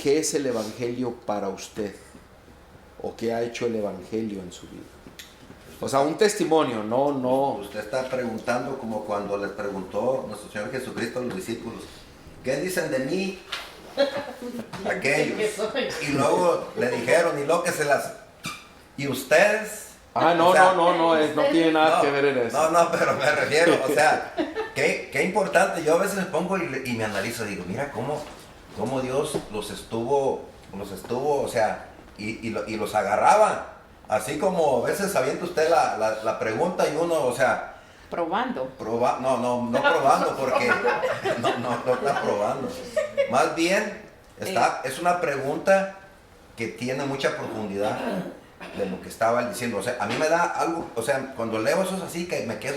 ¿qué es el Evangelio para usted? ¿O qué ha hecho el Evangelio en su vida? O sea, un testimonio, no. Usted está preguntando como cuando les preguntó nuestro Señor Jesucristo a los discípulos, ¿qué dicen de mí aquellos? Y luego le dijeron, y luego que se las... ¿Y ustedes? No, o sea, no tiene nada que ver en eso. No, pero me refiero, o sea, qué importante. Yo a veces me pongo y me analizo, digo, mira cómo Dios los estuvo, o sea, y los agarraba. Así como a veces avienta usted la pregunta y uno, o sea... Probando. No probando, porque no está probando. Más bien, es una pregunta que tiene mucha profundidad de lo que estaba diciendo. O sea, a mí me da algo, o sea, cuando leo eso es así que me quedo.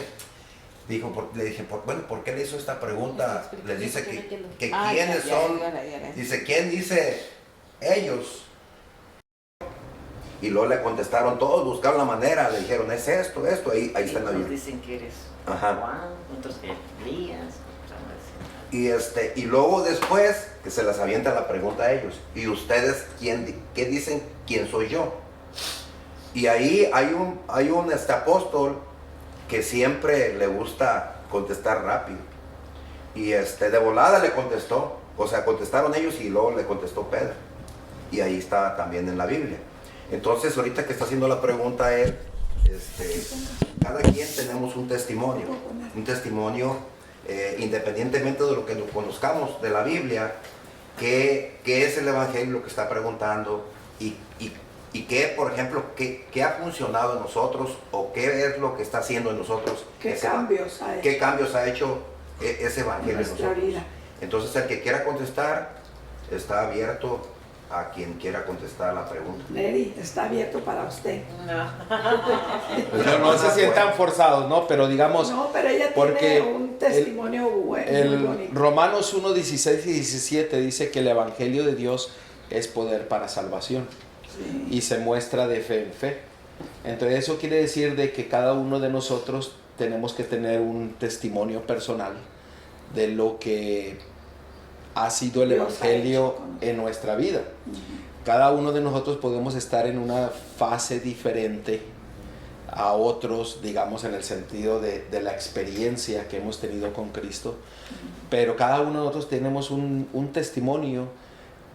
Le dije, ¿por qué le hizo esta pregunta? Les dice que quiénes son. Dice, ¿quién dice ellos? Y luego le contestaron, todos buscaron la manera, le dijeron, es esto, ahí está en la Biblia. Dicen que eres Ajá. Juan, otros que Elías. Y luego después que se las avienta la pregunta a ellos, ¿y ustedes qué dicen quién soy yo? Y ahí hay un apóstol que siempre le gusta contestar rápido. Y de volada le contestó, o sea, contestaron ellos y luego le contestó Pedro. Y ahí está también en la Biblia. Entonces, ahorita que está haciendo la pregunta él, cada quien tenemos un testimonio, independientemente de lo que nos conozcamos de la Biblia, qué es el Evangelio, lo que está preguntando, y qué, por ejemplo, qué ha funcionado en nosotros, o qué es lo que está haciendo en nosotros. ¿Qué cambios ha hecho? ¿Qué cambios ha hecho ese Evangelio en nuestra nosotros? vida? Entonces, el que quiera contestar, está abierto a quien quiera contestar la pregunta. Neri, está abierto para usted. Pero no se sientan forzados, ¿no? Pero digamos... No, pero ella porque tiene un testimonio muy bonito. Romanos 1, 16 y 17 dice que el Evangelio de Dios es poder para salvación. Sí. Y se muestra de fe en fe. Entonces eso quiere decir de que cada uno de nosotros tenemos que tener un testimonio personal de lo que ha sido el Dios Evangelio en nuestra vida. Cada uno de nosotros podemos estar en una fase diferente a otros, digamos, en el sentido de la experiencia que hemos tenido con Cristo, pero cada uno de nosotros tenemos un testimonio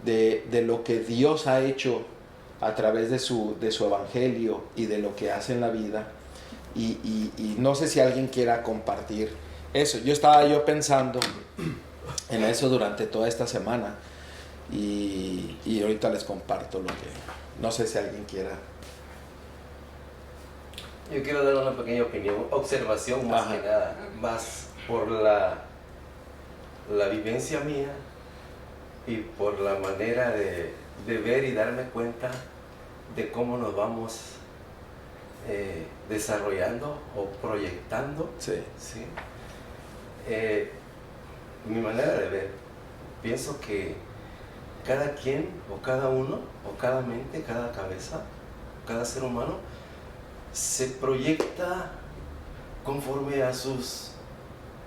de lo que Dios ha hecho a través de su Evangelio y de lo que hace en la vida, y no sé si alguien quiera compartir eso. Yo estaba pensando en eso durante toda esta semana, y ahorita les comparto lo que... No sé si alguien quiera. Yo quiero dar una pequeña opinión, observación más que nada, más por la vivencia mía y por la manera de ver y darme cuenta de cómo nos vamos desarrollando o proyectando. Sí. ¿Sí? Mi manera de ver, pienso que cada quien o cada uno o cada mente, cada cabeza, cada ser humano se proyecta conforme a sus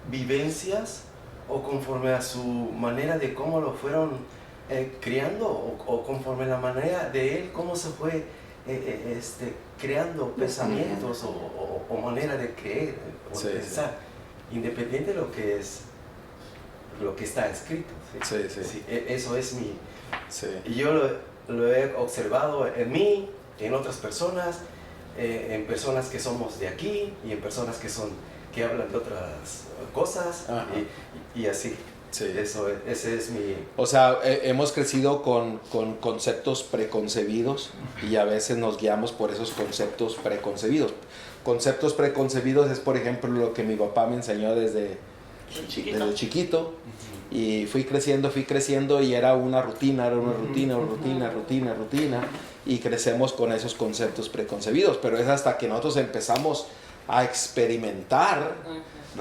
vivencias o conforme a su manera de cómo lo fueron criando, o conforme a la manera de él, cómo se fue creando pensamientos o manera de creer o Sí, pensar, independiente de lo que está escrito. ¿sí? Sí. Sí, eso es mi... Sí. Y yo lo he observado en mí, en otras personas, en personas que somos de aquí y en personas que hablan de otras cosas y así. Sí. Ese es mi... O sea, hemos crecido con conceptos preconcebidos, y a veces nos guiamos por esos conceptos preconcebidos. Conceptos preconcebidos es, por ejemplo, lo que mi papá me enseñó desde chiquito, y fui creciendo y era una rutina, y crecemos con esos conceptos preconcebidos, pero es hasta que nosotros empezamos a experimentar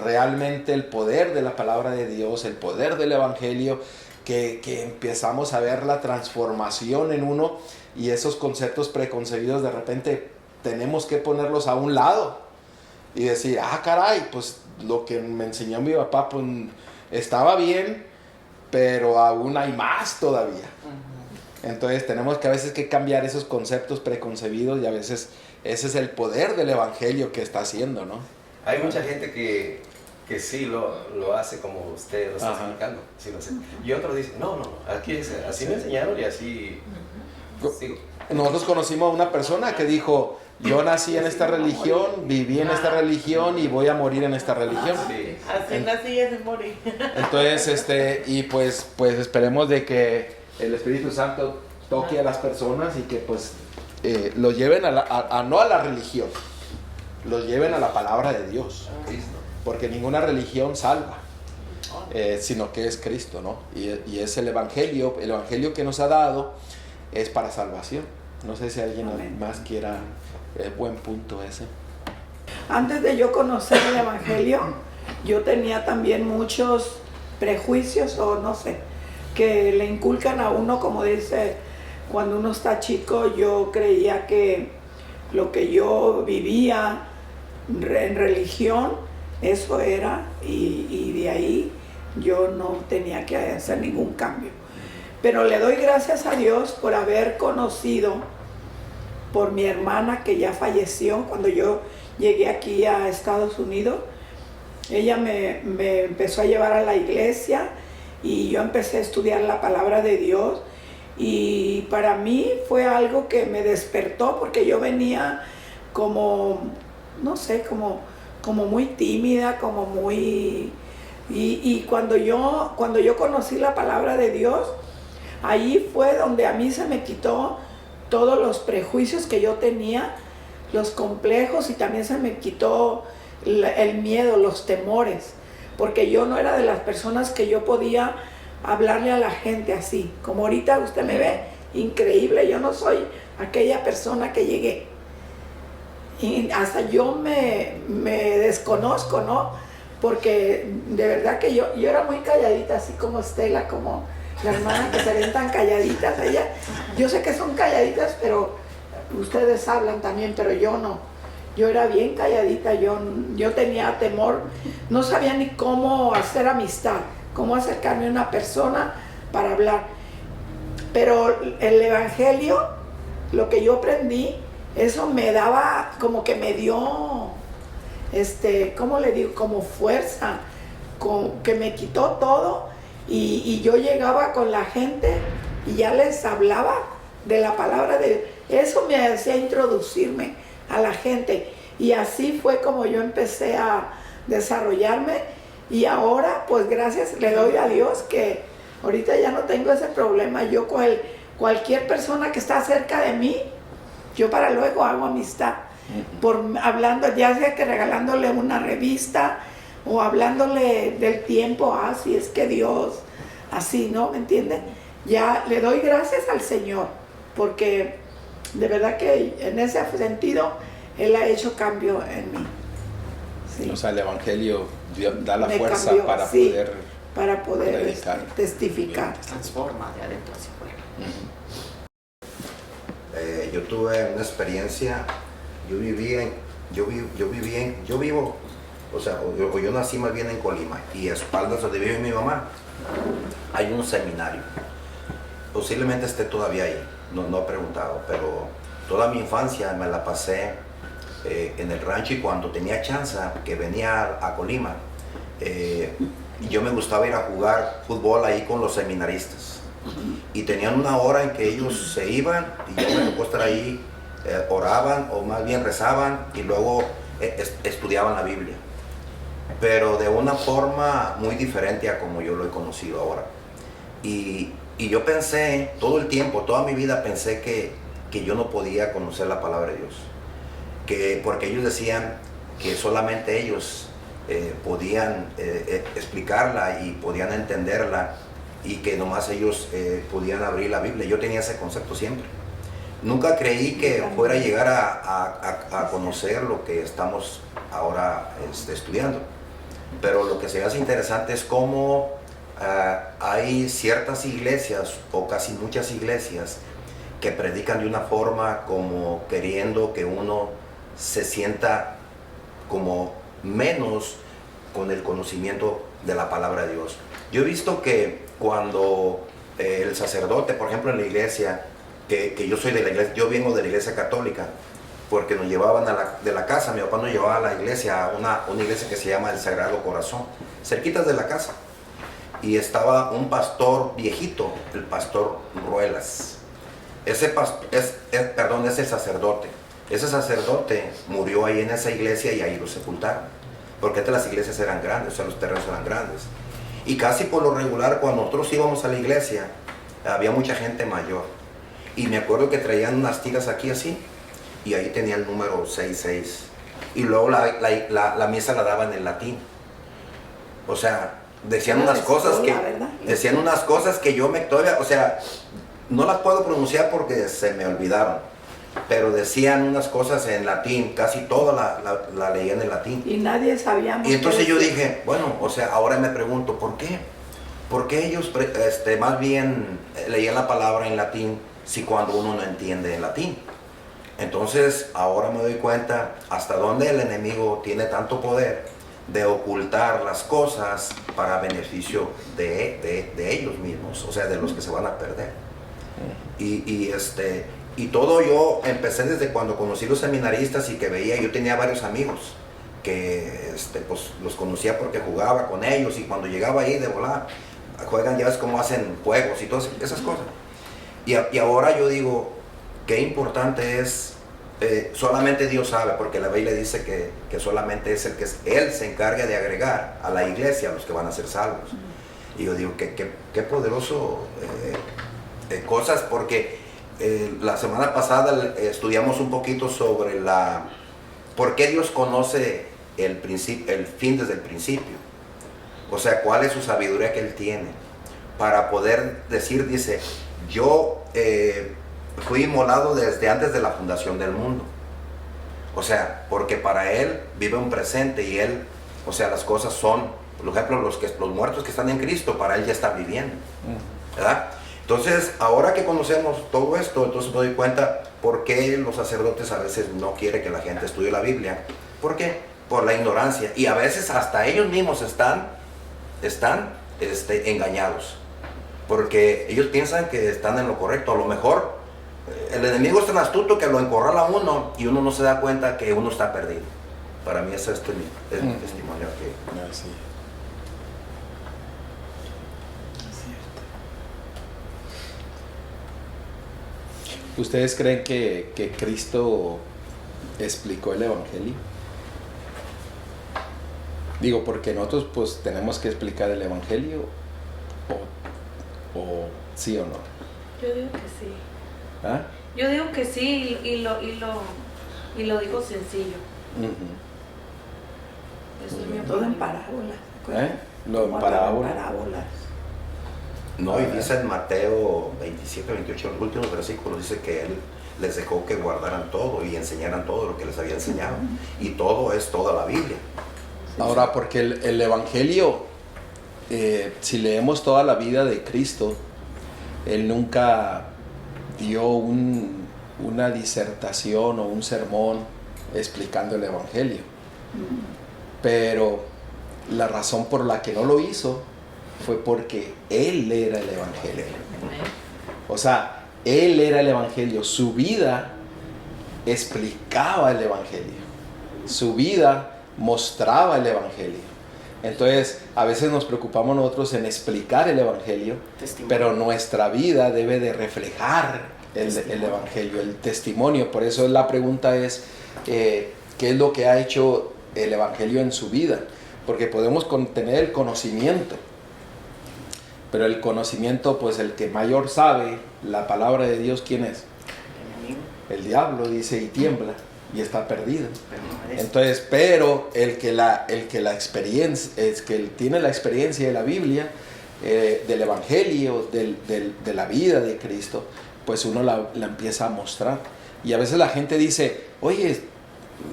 realmente el poder de la palabra de Dios, el poder del Evangelio, que empezamos a ver la transformación en uno, y esos conceptos preconcebidos de repente tenemos que ponerlos a un lado y decir, caray, pues lo que me enseñó mi papá pues estaba bien, pero aún hay más todavía. Entonces tenemos que a veces que cambiar esos conceptos preconcebidos y a veces ese es el poder del evangelio que está haciendo, ¿no? Hay mucha gente que sí lo hace como usted lo está Ajá. explicando, sí lo hace. Y otros dicen, no, aquí es, así me enseñaron y así sigo. Nosotros conocimos a una persona que dijo, yo nací en esta religión, viví en esta religión y voy a morir en esta religión. Sí. Así nací y así morí. Entonces, y pues esperemos de que el Espíritu Santo toque a las personas y que pues los lleven no a la religión, los lleven a la palabra de Dios. Cristo. Porque ninguna religión salva, sino que es Cristo, ¿no? Y es el evangelio que nos ha dado es para salvación. No sé si alguien Amén. más quiera, buen punto ese. Antes de yo conocer el Evangelio, yo tenía también muchos prejuicios o no sé, que le inculcan a uno, como dice, cuando uno está chico, yo creía que lo que yo vivía en religión, eso era, y de ahí yo no tenía que hacer ningún cambio. Pero le doy gracias a Dios por haber conocido por mi hermana que ya falleció cuando yo llegué aquí a Estados Unidos. Ella me empezó a llevar a la iglesia y yo empecé a estudiar la palabra de Dios, y para mí fue algo que me despertó porque yo venía como, no sé, como muy tímida, como muy... Y cuando yo conocí la palabra de Dios, ahí fue donde a mí se me quitó todos los prejuicios que yo tenía, los complejos, y también se me quitó el miedo, los temores, porque yo no era de las personas que yo podía hablarle a la gente así, como ahorita usted me ve, increíble, yo no soy aquella persona que llegué. Y hasta yo me desconozco, ¿no? Porque de verdad que yo era muy calladita, así como Estela, como la hermana, que se ven tan calladitas. Yo sé que son calladitas, pero ustedes hablan también, pero yo no. Yo era bien calladita, yo tenía temor, no sabía ni cómo hacer amistad, cómo acercarme a una persona para hablar. Pero el Evangelio, lo que yo aprendí, eso me daba, como que me dio, ¿cómo le digo? Como fuerza, que me quitó todo, y yo llegaba con la gente y ya les hablaba de la palabra de Dios. Eso me hacía introducirme a la gente, y así fue como yo empecé a desarrollarme, y ahora pues gracias le doy a Dios que ahorita ya no tengo ese problema. Yo con cualquier persona que está cerca de mí, yo para luego hago amistad, hablando, ya sea que regalándole una revista o hablándole del tiempo, así es que Dios, así, ¿no? ¿Me entiende? Ya le doy gracias al Señor, porque de verdad que en ese sentido Él ha hecho cambio en mí. Sí. O sea, el evangelio da la Me fuerza cambió, para sí, poder para poder predicar. testificar. Transforma de adentro hacia afuera. Yo tuve una experiencia, yo nací más bien en Colima, y a espaldas donde vive mi mamá hay un seminario. Posiblemente esté todavía ahí, no he preguntado, pero toda mi infancia me la pasé en el rancho, y cuando tenía chance que venía a Colima, yo me gustaba ir a jugar fútbol ahí con los seminaristas. Y tenían una hora en que ellos se iban y yo me tocó estar ahí, oraban, o más bien rezaban, y luego estudiaban la Biblia, pero de una forma muy diferente a como yo lo he conocido ahora. Y yo pensé todo el tiempo, toda mi vida pensé que yo no podía conocer la palabra de Dios, porque ellos decían que solamente ellos podían explicarla y podían entenderla, y que nomás ellos podían abrir la Biblia. Yo tenía ese concepto siempre. Nunca creí que fuera a llegar a conocer lo que estamos ahora estudiando. Pero lo que se me hace interesante es cómo hay ciertas iglesias, o casi muchas iglesias, que predican de una forma como queriendo que uno se sienta como menos con el conocimiento de la palabra de Dios. Yo he visto que cuando el sacerdote, por ejemplo, en la iglesia, que yo soy de la iglesia, yo vengo de la iglesia católica, porque nos llevaban de la casa, mi papá nos llevaba a la iglesia, a una iglesia que se llama el Sagrado Corazón, cerquitas de la casa. Y estaba un pastor viejito, el pastor Ruelas. Es el sacerdote. Ese sacerdote murió ahí en esa iglesia y ahí lo sepultaron. Porque antes las iglesias eran grandes, o sea, los terrenos eran grandes. Y casi por lo regular, cuando nosotros íbamos a la iglesia, había mucha gente mayor. Y me acuerdo que traían unas tiras aquí así, y ahí tenía el número 66. Y luego la misa la daban en latín. O sea, decían unas cosas que yo me todavía, o sea, no las puedo pronunciar porque se me olvidaron, pero decían unas cosas en latín, casi toda la leían en latín. Y nadie sabíamos. Y entonces yo dije, bueno, o sea, ahora me pregunto, ¿por qué? ¿Por qué ellos más bien leían la palabra en latín si cuando uno no entiende en latín? Entonces ahora me doy cuenta hasta dónde el enemigo tiene tanto poder de ocultar las cosas para beneficio de ellos mismos, o sea, de los que se van a perder. Y todo yo empecé desde cuando conocí los seminaristas y que veía, yo tenía varios amigos que pues los conocía porque jugaba con ellos, y cuando llegaba ahí de volar, juegan, ya ves cómo hacen juegos y todas esas cosas. Y ahora yo digo, qué importante es, solamente Dios sabe, porque la Biblia dice que solamente es Él se encarga de agregar a la iglesia a los que van a ser salvos. Y yo digo, qué poderoso cosas, porque la semana pasada estudiamos un poquito sobre por qué Dios conoce el fin desde el principio. O sea, cuál es su sabiduría que Él tiene para poder decir, dice, yo fui inmolado desde antes de la fundación del mundo. O sea, porque para Él vive un presente y Él, o sea, las cosas son, por ejemplo, los muertos que están en Cristo, para Él ya están viviendo, ¿verdad? Entonces, ahora que conocemos todo esto, entonces me doy cuenta por qué los sacerdotes a veces no quieren que la gente estudie la Biblia. ¿Por qué? Por la ignorancia. Y a veces hasta ellos mismos están engañados. Porque ellos piensan que están en lo correcto. A lo mejor el enemigo es tan astuto que lo encorrala a uno y uno no se da cuenta que uno está perdido. Para mí ese es mi testimonio aquí. Sí. ¿Ustedes creen que Cristo explicó el Evangelio? Digo, porque nosotros pues tenemos que explicar el Evangelio, o sí o no. Yo digo que sí. ¿Ah? Yo digo que sí, y lo digo sencillo. Eso es mi Todo en opinión. parábolas. Lo en parábolas. No, y dice en Mateo 27, 28, los últimos versículos, dice que Él les dejó que guardaran todo y enseñaran todo lo que les había enseñado. Y todo es toda la Biblia. Ahora, porque el Evangelio, si leemos toda la vida de Cristo, Él nunca dio una disertación o un sermón explicando el Evangelio. Pero la razón por la que no lo hizo fue porque Él era el Evangelio. O sea, Él era el Evangelio. Su vida explicaba el Evangelio. Su vida mostraba el Evangelio. Entonces, a veces nos preocupamos nosotros en explicar el Evangelio, pero nuestra vida debe de reflejar el Evangelio, el testimonio. Por eso la pregunta es, ¿qué es lo que ha hecho el Evangelio en su vida? Porque podemos tener el conocimiento, pero el conocimiento, pues el que mayor sabe la palabra de Dios, ¿quién es? El diablo, dice, y tiembla y está perdido. Entonces, pero el que tiene la experiencia de la Biblia, del Evangelio, de la vida de Cristo, pues uno la empieza a mostrar. Y a veces la gente dice, oye,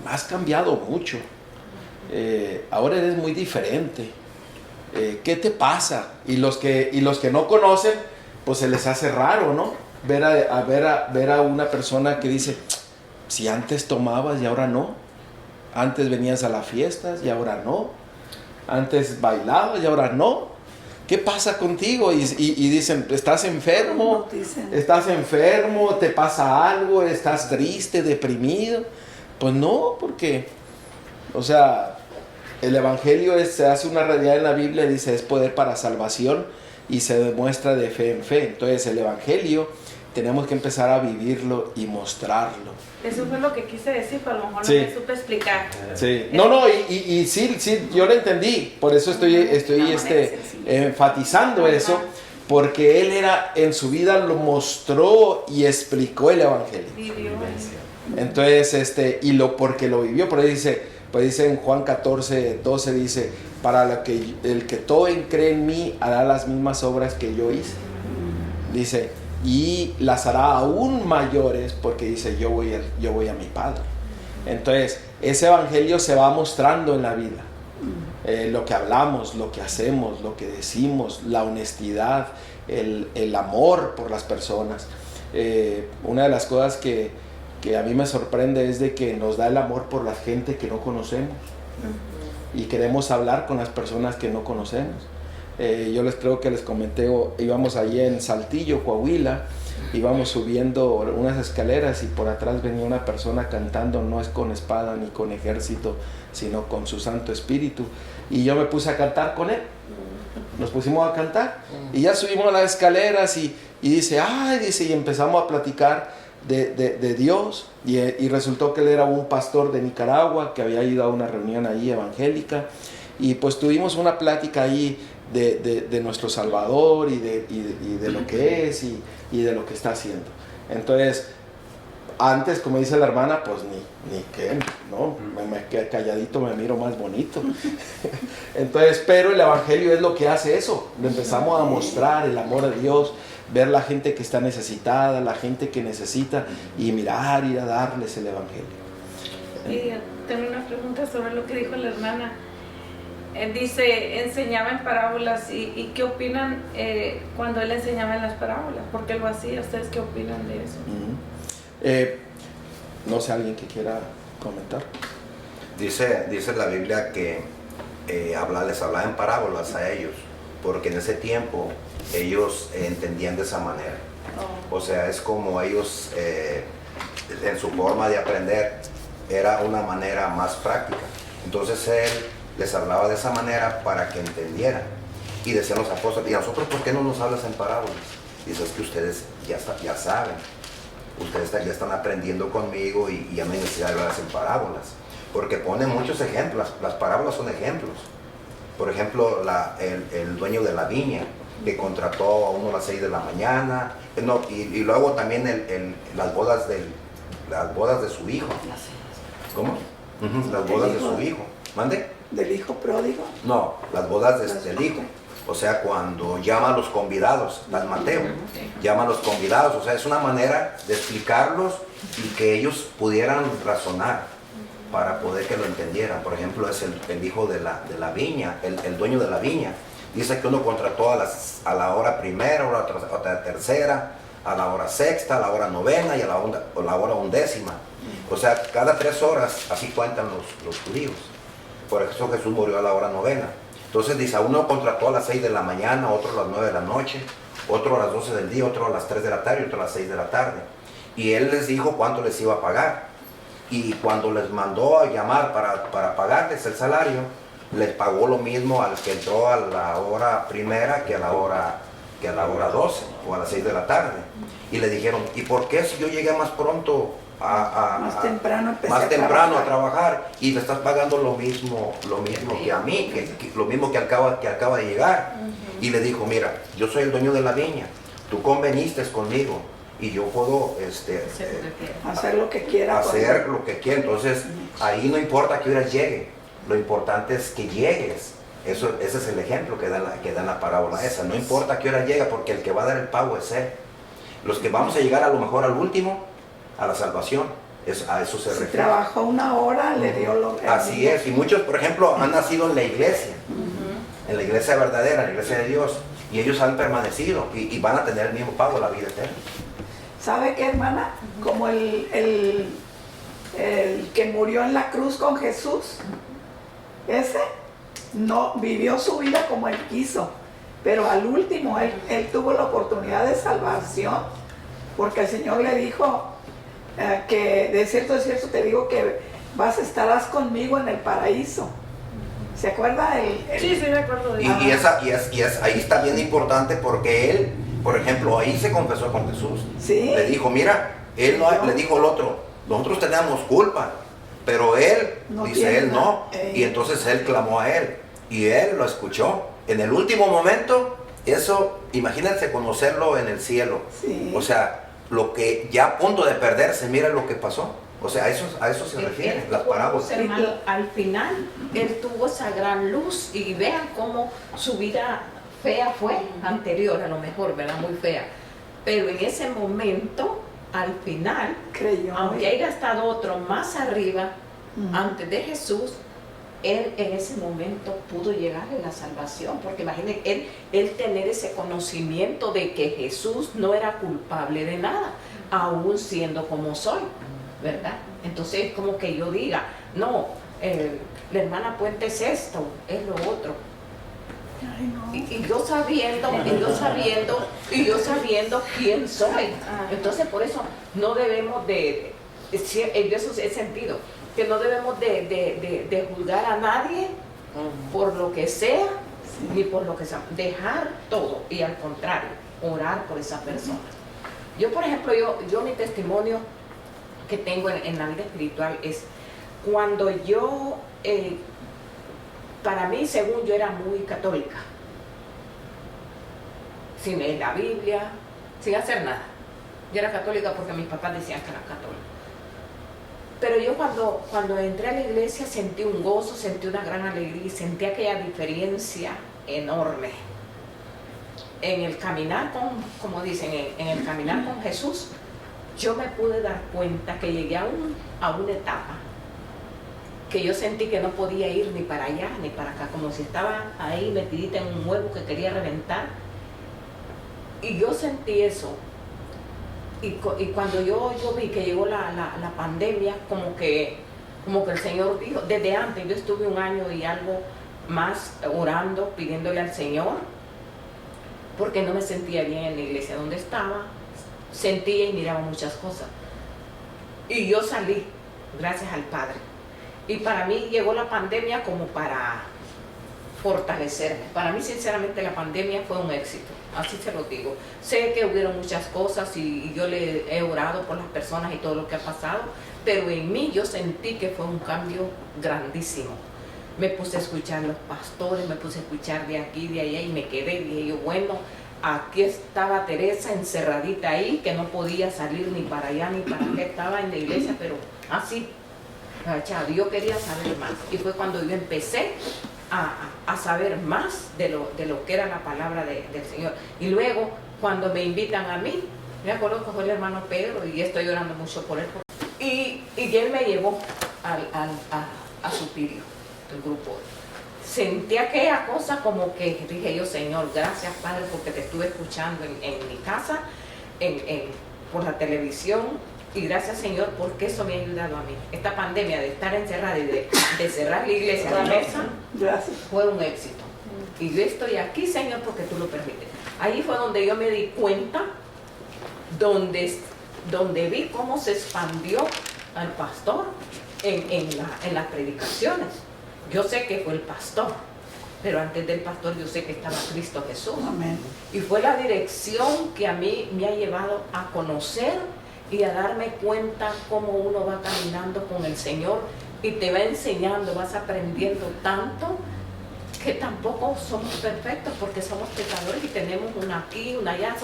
has cambiado mucho, ahora eres muy diferente, ¿qué te pasa? Y los que no conocen, pues se les hace raro, ¿no? Ver a una persona que dice, si antes tomabas y ahora no, antes venías a las fiestas y ahora no, antes bailabas y ahora no. ¿qué pasa contigo? Y dicen, ¿estás enfermo? ¿Estás enfermo? ¿Te pasa algo? ¿Estás triste, deprimido? Pues no, porque, o sea, el Evangelio se hace una realidad en la Biblia, dice, es poder para salvación y se demuestra de fe en fe. Entonces el Evangelio tenemos que empezar a vivirlo y mostrarlo. Eso fue lo que quise decir, pero a lo mejor Sí. no me supe explicar. Sí. No, y sí, yo lo entendí, por eso estoy enfatizando eso, porque él en su vida lo mostró y explicó el Evangelio. Vivió. Entonces, porque lo vivió, por ahí dice en Juan 14:12, dice, para el que todo cree en mí hará las mismas obras que yo hice. Dice, y las hará aún mayores, porque dice, yo voy a mi Padre. Entonces, ese Evangelio se va mostrando en la vida. Lo que hablamos, lo que hacemos, lo que decimos, la honestidad, el amor por las personas. Una de las cosas que a mí me sorprende es de que nos da el amor por la gente que no conocemos y queremos hablar con las personas que no conocemos. Yo creo que les comenté, íbamos allí en Saltillo, Coahuila, íbamos subiendo unas escaleras y por atrás venía una persona cantando, no es con espada ni con ejército, sino con su Santo Espíritu, y yo me puse a cantar con él. Nos pusimos a cantar y ya subimos las escaleras y dice, y empezamos a platicar de Dios, y resultó que él era un pastor de Nicaragua que había ido a una reunión ahí evangélica, y pues tuvimos una plática ahí de nuestro Salvador y de lo que es y de lo que está haciendo. Entonces, antes, como dice la hermana, pues ni qué, ¿no? Me quedé calladito, me miro más bonito. Entonces, pero el Evangelio es lo que hace eso. Le empezamos a mostrar el amor a Dios, ver la gente que está necesitada, la gente que necesita, y mirar, ir a darles el Evangelio. Y tengo una pregunta sobre lo que dijo la hermana. Dice, enseñaba en parábolas, y ¿qué opinan cuando él enseñaba en las parábolas? ¿Por qué lo hacía? ¿Ustedes qué opinan de eso? No sé, alguien que quiera comentar. Dice la Biblia que les hablaba en parábolas a ellos, porque en ese tiempo ellos entendían de esa manera. O sea, es como ellos en su forma de aprender era una manera más práctica. Entonces él les hablaba de esa manera para que entendieran. Y decían los apóstoles, ¿y a nosotros por qué no nos hablas en parábolas? Dice, es que ustedes ya saben, ustedes ya están aprendiendo conmigo y ya no hay necesidad de hablarles en parábolas. Porque ponen muchos ejemplos, las parábolas son ejemplos. Por ejemplo, el dueño de la viña, que contrató a uno a las 6 de la mañana, y luego también las bodas de su hijo. ¿Cómo? Las bodas de su hijo. ¿Mande? ¿Del hijo pródigo? No, las bodas del hijo. O sea, cuando llama a los convidados, las Mateo, llama a los convidados. O sea, es una manera de explicarlos y que ellos pudieran razonar para poder que lo entendieran. Por ejemplo, es el hijo de la viña, el dueño de la viña. Dice que uno contrató a la hora primera, a la tercera, a la hora sexta, a la hora novena y a la hora 11ª. O sea, cada 3 horas, así cuentan los judíos. Por eso Jesús murió a la hora 9ª. Entonces dice, a uno contrató a las 6 de la mañana, otro a las 9 de la noche, otro a las 12 del día, otro a las 3 de la tarde y otro a las 6 de la tarde. Y él les dijo cuánto les iba a pagar. Y cuando les mandó a llamar para pagarles el salario, les pagó lo mismo al que entró a la hora primera que a la hora 12 o a las 6 de la tarde. Y le dijeron, ¿y por qué si yo llegué más pronto más temprano a trabajar y le estás pagando lo mismo que a mí, lo mismo que acaba de llegar? Y le dijo, mira, yo soy el dueño de la viña, tú conveniste conmigo y yo puedo hacer lo que quiera. Entonces ahí no importa que horas llegue, lo importante es que llegues. Ese es el ejemplo que da en la parábola esa. No importa qué hora llega, porque el que va a dar el pago es él. Los que vamos a llegar a lo mejor al último, a la salvación, a eso se refiere. Si trabajó 1 hora, le dio lo que... Así es, y muchos, por ejemplo, han nacido en la iglesia, en la iglesia verdadera, en la iglesia de Dios, y ellos han permanecido y van a tener el mismo pago, la vida eterna. ¿Sabe qué, hermana? Como el que murió en la cruz con Jesús, ese no vivió su vida como él quiso. pero al último él tuvo la oportunidad de salvación, porque el Señor le dijo que de cierto te digo que estarás conmigo en el paraíso. ¿Se acuerda? Sí, me acuerdo de Ahí está bien importante, porque él, por ejemplo, ahí se confesó con Jesús. Sí. Le dijo, mira, él no, le dijo al otro, nosotros tenemos culpa, pero él, no dice él no. Y entonces él clamó a él, y él lo escuchó. En el último momento, eso, imagínense conocerlo en el cielo. Sí. O sea, lo que ya a punto de perderse, mira lo que pasó. O sea, a eso se refiere, las parábolas. Hermano, al final, él tuvo esa gran luz y vean cómo su vida fea fue anterior, a lo mejor, ¿verdad? Muy fea. Pero en ese momento, al final, creyó, aunque haya estado otro más arriba, antes de Jesús, él en ese momento pudo llegar a la salvación, porque imagínense, él tener ese conocimiento de que Jesús no era culpable de nada, aún siendo como soy, ¿verdad? Entonces es como que yo diga, no, la hermana Puente es esto, es lo otro. Ay, no. Y yo sabiendo quién soy. Entonces por eso no debemos yo eso he sentido, que no debemos de juzgar a nadie por lo que sea, ni por lo que sea. Dejar todo y al contrario, orar por esa persona. Yo, por ejemplo, yo mi testimonio que tengo en la vida espiritual es cuando yo, para mí, según yo era muy católica, sin leer la Biblia, sin hacer nada. Yo era católica porque mis papás decían que era católica. Pero yo cuando entré a la iglesia sentí un gozo, sentí una gran alegría, sentí aquella diferencia enorme. En el caminar como dicen, en el caminar con Jesús, yo me pude dar cuenta que llegué a una etapa que yo sentí que no podía ir ni para allá ni para acá, como si estaba ahí metidita en un huevo que quería reventar. Y yo sentí eso. Y cuando yo vi que llegó la pandemia, como que el Señor dijo, desde antes, yo estuve 1 año y algo más orando, pidiéndole al Señor, porque no me sentía bien en la iglesia donde estaba, sentía y miraba muchas cosas. Y yo salí, gracias al Padre. Y para mí llegó la pandemia como para fortalecerme. Para mí, sinceramente, la pandemia fue un éxito, así se lo digo. Sé que hubieron muchas cosas y yo le he orado por las personas y todo lo que ha pasado, pero en mí yo sentí que fue un cambio grandísimo. Me puse a escuchar a los pastores, me puse a escuchar de aquí, de allá, y me quedé, dije yo, bueno, aquí estaba Teresa encerradita ahí, que no podía salir ni para allá ni para acá, estaba en la iglesia, pero así, agachado. Yo quería saber más, y fue cuando yo empecé a saber más de lo que era la palabra del Señor. Y luego, cuando me invitan a mí, me acuerdo que fue el hermano Pedro, y estoy orando mucho por él, y él me llevó a Supirio, el grupo. Sentí aquella cosa como que dije yo, Señor, gracias Padre, porque te estuve escuchando en mi casa, por la televisión, y gracias Señor, porque eso me ha ayudado a mí. Esta pandemia de estar encerrada y de cerrar la iglesia, la mesa, fue un éxito. Y yo estoy aquí, Señor, porque tú lo permites. Ahí fue donde yo me di cuenta, donde vi cómo se expandió al pastor en las predicaciones. Yo sé que fue el pastor, pero antes del pastor yo sé que estaba Cristo Jesús. Amén. Y fue la dirección que a mí me ha llevado a conocer y a darme cuenta cómo uno va caminando con el Señor y te va enseñando, vas aprendiendo tanto, que tampoco somos perfectos porque somos pecadores y tenemos una aquí, una allá,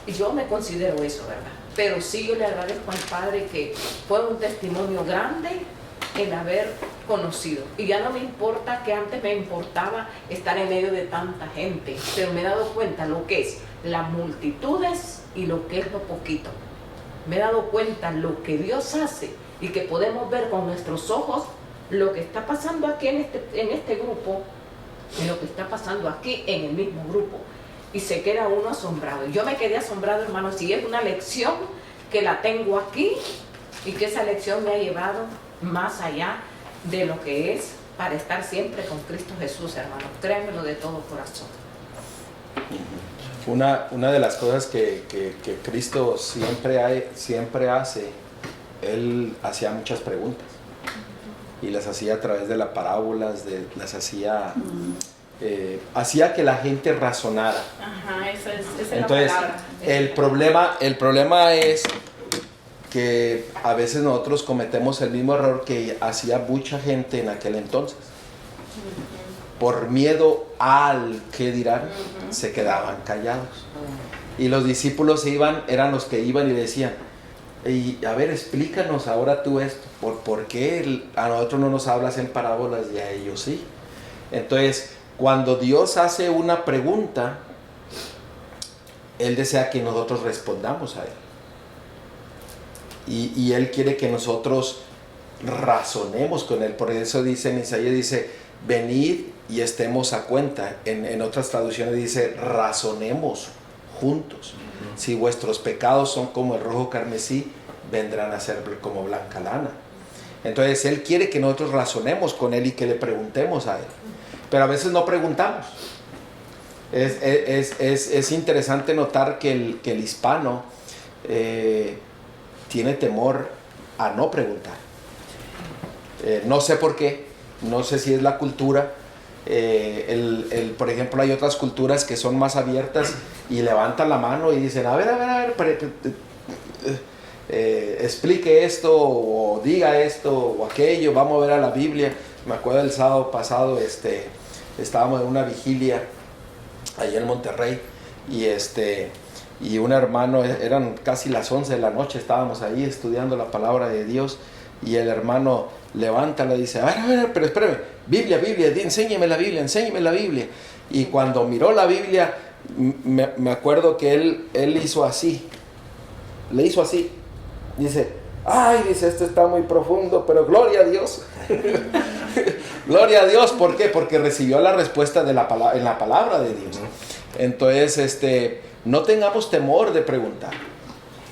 yo me considero eso, ¿verdad? Pero sí yo le agradezco al Padre que fue un testimonio grande el haber conocido. Y ya no me importa, que antes me importaba estar en medio de tanta gente, pero me he dado cuenta lo que es las multitudes y lo que es lo poquito. Me he dado cuenta lo que Dios hace y que podemos ver con nuestros ojos lo que está pasando aquí en este grupo y lo que está pasando aquí en el mismo grupo. Y se queda uno asombrado. Yo me quedé asombrado, hermanos, y es una lección que la tengo aquí y que esa lección me ha llevado más allá de lo que es para estar siempre con Cristo Jesús, hermanos. Créanmelo de todo corazón. Una de las cosas que Cristo siempre hace, Él hacía muchas preguntas. Y las hacía a través de las parábolas, hacía que la gente razonara. Ajá, esa es Entonces, la palabra. el problema es que a veces nosotros cometemos el mismo error que hacía mucha gente en aquel entonces. Por miedo al que dirán, se quedaban callados. Y los discípulos eran los que iban y decían, y a ver, explícanos ahora tú esto, ¿por qué a nosotros no nos hablas en parábolas y a ellos sí? Entonces, cuando Dios hace una pregunta, Él desea que nosotros respondamos a Él. Y Él quiere que nosotros razonemos con Él. Por eso dice en Isaías, dice, venid y estemos a cuenta. En otras traducciones dice, razonemos juntos. Si vuestros pecados son como el rojo carmesí, vendrán a ser como blanca lana. Entonces Él quiere que nosotros razonemos con Él y que le preguntemos a Él. Pero a veces no preguntamos. Es interesante notar que el hispano tiene temor a no preguntar. No sé por qué, no sé si es la cultura. Por ejemplo, hay otras culturas que son más abiertas y levantan la mano y dicen, a ver, explique esto o diga esto o aquello, vamos a ver a la Biblia. Me acuerdo el sábado pasado, estábamos en una vigilia allá en Monterrey y un hermano, eran casi las 11 de la noche, estábamos ahí estudiando la palabra de Dios y el hermano levanta, le dice, a ver, pero espérame, Biblia, enséñeme la Biblia. Y cuando miró la Biblia, me acuerdo que él hizo así, le hizo así, dice, esto está muy profundo, pero gloria a Dios. Gloria a Dios, ¿por qué? Porque recibió la respuesta en la palabra de Dios. Entonces, no tengamos temor de preguntar.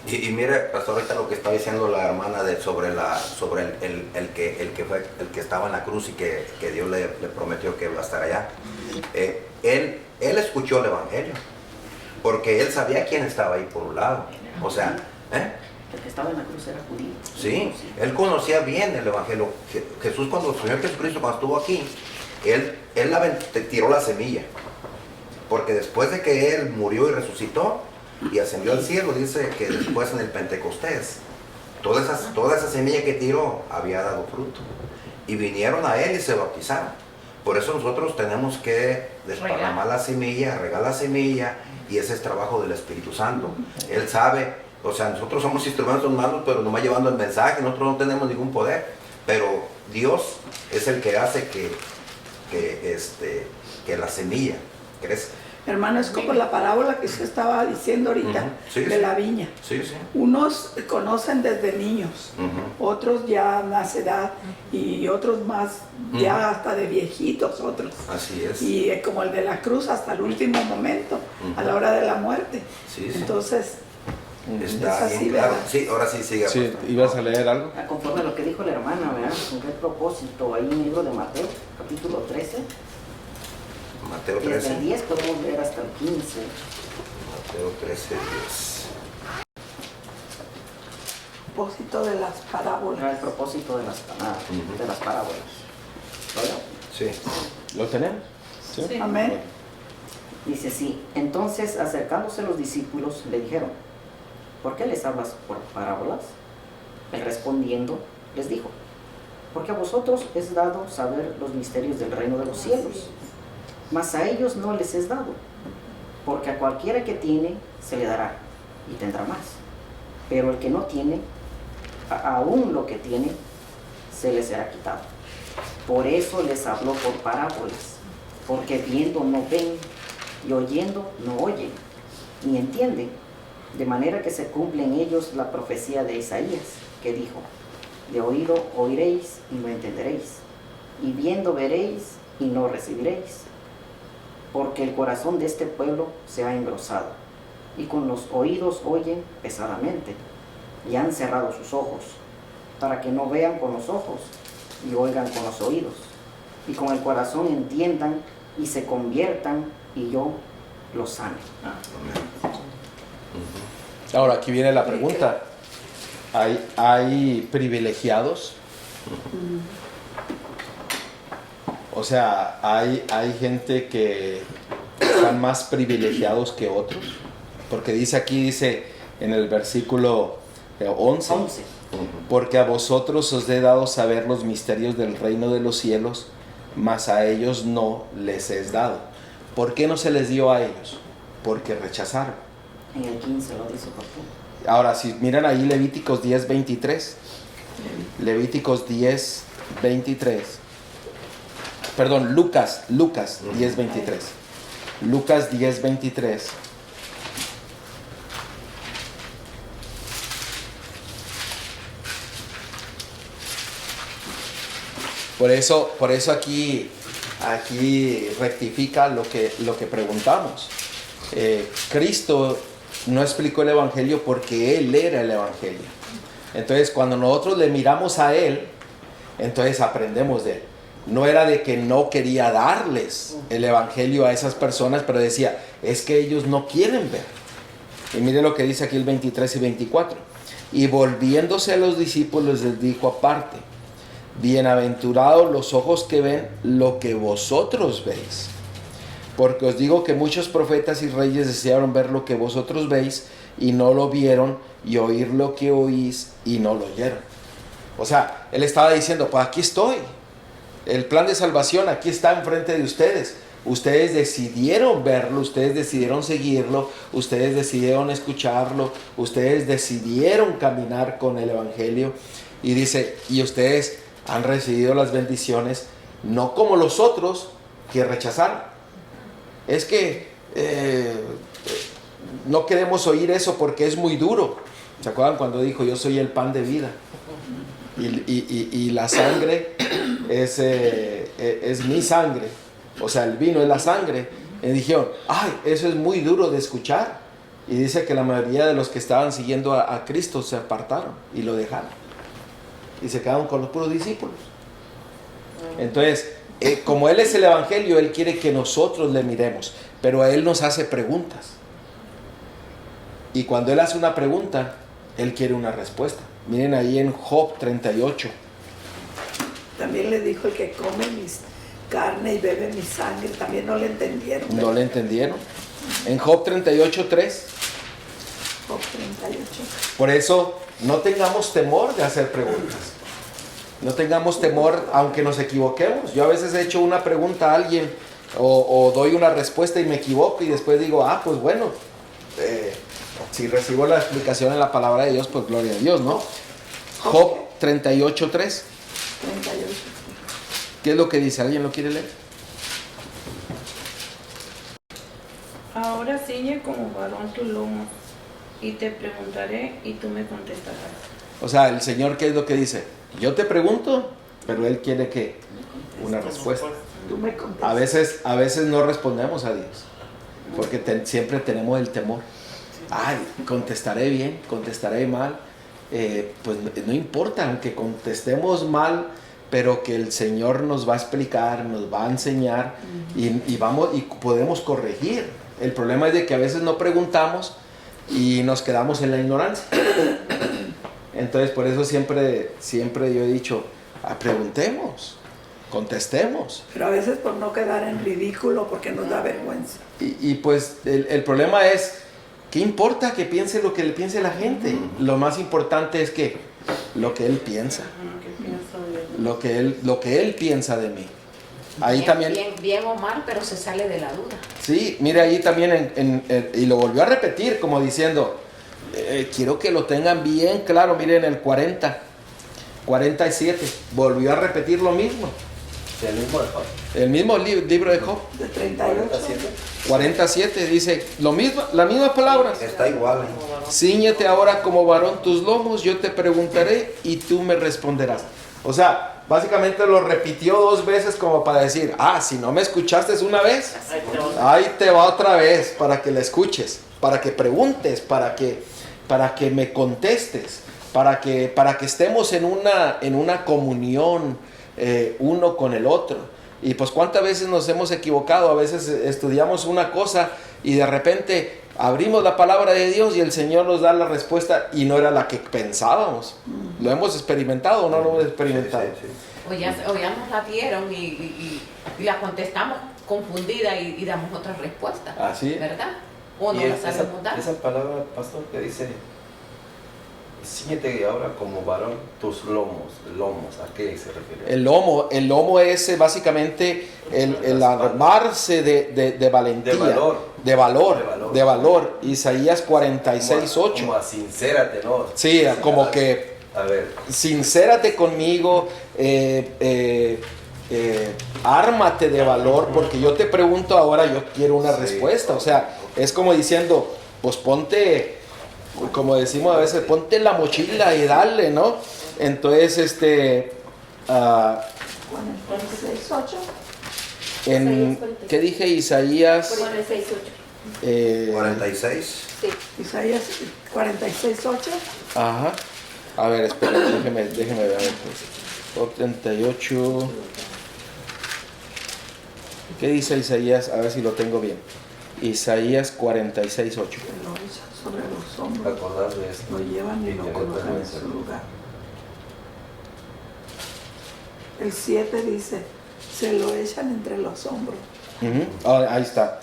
Y mire, pastor, ahorita lo que está diciendo la hermana sobre el que estaba en la cruz y que Dios le prometió que iba a estar allá. Él escuchó el evangelio, porque él sabía quién estaba ahí por un lado. O sea, El que estaba en la cruz era judío. sí, él conocía bien el evangelio. Jesús, cuando el Señor Jesucristo, cuando estuvo aquí, él tiró la semilla. Porque después de que él murió y resucitó y ascendió al cielo, dice que después en el Pentecostés, toda esa semilla que tiró había dado fruto. Y vinieron a él y se bautizaron. Por eso nosotros tenemos que desparramar la semilla, regar la semilla, y ese es trabajo del Espíritu Santo. Él sabe, o sea, nosotros somos instrumentos humanos, pero nomás llevando el mensaje, nosotros no tenemos ningún poder. Pero Dios es el que hace que la semilla crezca. Hermano, es como la parábola que usted estaba diciendo ahorita, Sí, de sí. la viña. Sí, sí. Unos conocen desde niños, otros ya más edad y otros más ya hasta de viejitos, otros. Así es. Y como el de la cruz hasta el último momento, a la hora de la muerte. Sí, sí. Entonces, Está es así, bien claro. ¿verdad? Sí, ahora sí sigue. Sí, pastor. ¿ibas a leer algo? Conforme a lo que dijo la hermana, ¿verdad? ¿Con qué propósito? Hay un libro de Mateo, capítulo 13, Mateo y desde 13. el 10 podemos leer hasta el 15. Mateo 13, 10. Propósito de las Era parábolas. el propósito de las parábolas. ¿Verdad? Sí. ¿Lo tenemos? Sí. Sí. Amén. Dice, sí. Entonces, acercándose los discípulos, le dijeron, ¿por qué les hablas por parábolas? Él respondiendo, les dijo, porque a vosotros es dado saber los misterios del reino de los cielos, mas a ellos no les es dado, porque a cualquiera que tiene, se le dará, y tendrá más. Pero el que no tiene, aún lo que tiene, se le será quitado. Por eso les habló por parábolas, porque viendo no ven, y oyendo no oyen, ni entienden, de manera que se cumple en ellos la profecía de Isaías, que dijo, de oído oiréis y no entenderéis, y viendo veréis y no recibiréis, porque el corazón de este pueblo se ha engrosado, y con los oídos oyen pesadamente, y han cerrado sus ojos, para que no vean con los ojos, y oigan con los oídos, y con el corazón entiendan, y se conviertan, y yo los sane. Ahora, aquí viene la pregunta. ¿Hay privilegiados? O sea, ¿hay gente que están más privilegiados que otros? Porque dice en el versículo 11, porque a vosotros os he dado saber los misterios del reino de los cielos, mas a ellos no les es dado. ¿Por qué no se les dio a ellos? Porque rechazaron. En el 15 lo dice por qué. Ahora, si miran ahí Levíticos 10:23, Levíticos 10:23, perdón, Lucas 10:23, Lucas 10:23. Por eso aquí rectifica lo que preguntamos. Cristo no explicó el Evangelio porque Él era el Evangelio. Entonces, cuando nosotros le miramos a Él, entonces aprendemos de Él. No era de que no quería darles el Evangelio a esas personas, pero decía, es que ellos no quieren ver. Y mire lo que dice aquí el 23 y 24. Y volviéndose a los discípulos les dijo aparte, bienaventurados los ojos que ven lo que vosotros veis. Porque os digo que muchos profetas y reyes desearon ver lo que vosotros veis y no lo vieron, y oír lo que oís y no lo oyeron. O sea, él estaba diciendo, pues aquí estoy. El plan de salvación aquí está enfrente de ustedes. Ustedes decidieron verlo, ustedes decidieron seguirlo, ustedes decidieron escucharlo, ustedes decidieron caminar con el Evangelio. Y dice, y ustedes han recibido las bendiciones, no como los otros que rechazaron. Es que no queremos oír eso porque es muy duro. ¿Se acuerdan cuando dijo, yo soy el pan de vida? Y la sangre es mi sangre. O sea, el vino es la sangre. Y dijeron, ay, eso es muy duro de escuchar. Y dice que la mayoría de los que estaban siguiendo a Cristo se apartaron y lo dejaron. Y se quedaron con los puros discípulos. Entonces, como Él es el Evangelio, Él quiere que nosotros le miremos. Pero a Él nos hace preguntas. Y cuando Él hace una pregunta, Él quiere una respuesta. Miren ahí en Job 38. También le dijo, el que come mis carne y bebe mi sangre, también no le entendieron. ¿No le entendieron? En Job 38:3. Job 38. Por eso, no tengamos temor de hacer preguntas. No tengamos temor, aunque nos equivoquemos. Yo a veces he hecho una pregunta a alguien o doy una respuesta y me equivoco y después digo, pues bueno, si recibo la explicación en la palabra de Dios, pues gloria a Dios, ¿no? Job 38:3. 38. ¿Qué es lo que dice? ¿Alguien lo quiere leer? Ahora ciñe como varón tu lomo y te preguntaré y tú me contestarás. O sea, el Señor, ¿qué es lo que dice? Yo te pregunto, pero Él quiere que una respuesta. Tú me contestas. A veces no respondemos a Dios, porque siempre tenemos el temor. Ay, contestaré bien, contestaré mal. Pues no importa, aunque contestemos mal, pero que el Señor nos va a explicar, nos va a enseñar y podemos corregir. El problema es de que a veces no preguntamos y nos quedamos en la ignorancia. Entonces, por eso siempre yo he dicho, preguntemos, contestemos. Pero a veces por no quedar en ridículo, porque nos da vergüenza. Y pues el problema es, ¿qué importa que piense lo que le piense la gente? Lo más importante es que lo que Él piensa, lo que él piensa de mí. Ahí también, bien o mal, pero se sale de la duda. sí, mire ahí también, y lo volvió a repetir como diciendo, quiero que lo tengan bien claro, miren el 47, volvió a repetir lo mismo. El mismo de Job. El mismo libro de Job, De 38. 47, dice lo mismo, las mismas palabras. Está igual. Cíñete ahora como varón tus lomos, yo te preguntaré y tú me responderás. O sea, básicamente lo repitió 2 veces como para decir, si no me escuchaste una vez, ahí te va otra vez para que la escuches, para que preguntes, para que me contestes, para que estemos en una comunión uno con el otro. Y pues cuántas veces nos hemos equivocado, a veces estudiamos una cosa y de repente abrimos la palabra de Dios y el Señor nos da la respuesta y no era la que pensábamos. ¿Lo hemos experimentado o no lo hemos experimentado? Sí, sí, sí. O ya nos la dieron y la contestamos confundida y damos otra respuesta. Así. ¿Verdad? O no Y la sabemos dar. esa palabra, pastor, que dice, ciñete ahora como varón tus lomos. ¿A qué se refiere? El lomo es básicamente el armarse de valentía, De valor. de valor. Isaías 46:8. Como a sincérate, ¿no? Sí, como que A ver, sincérate conmigo, ármate de valor, porque yo te pregunto ahora, yo quiero una Sí. respuesta. O sea, es como diciendo, pues ponte, como decimos a veces, ponte la mochila y dale, ¿no? Entonces, 46:8. ¿qué dije? Isaías 46:8. 46. Sí. Isaías 46:8. Ajá. A ver, espera, déjeme ver. 38. ¿Qué dice Isaías? A ver si lo tengo bien. Isaías 46:8. Lo echan sobre los hombros, acordás de esto. lo llevan y Y lo te colocan en pertenece. su lugar. El 7 dice, se lo echan entre los hombros. Ahí está.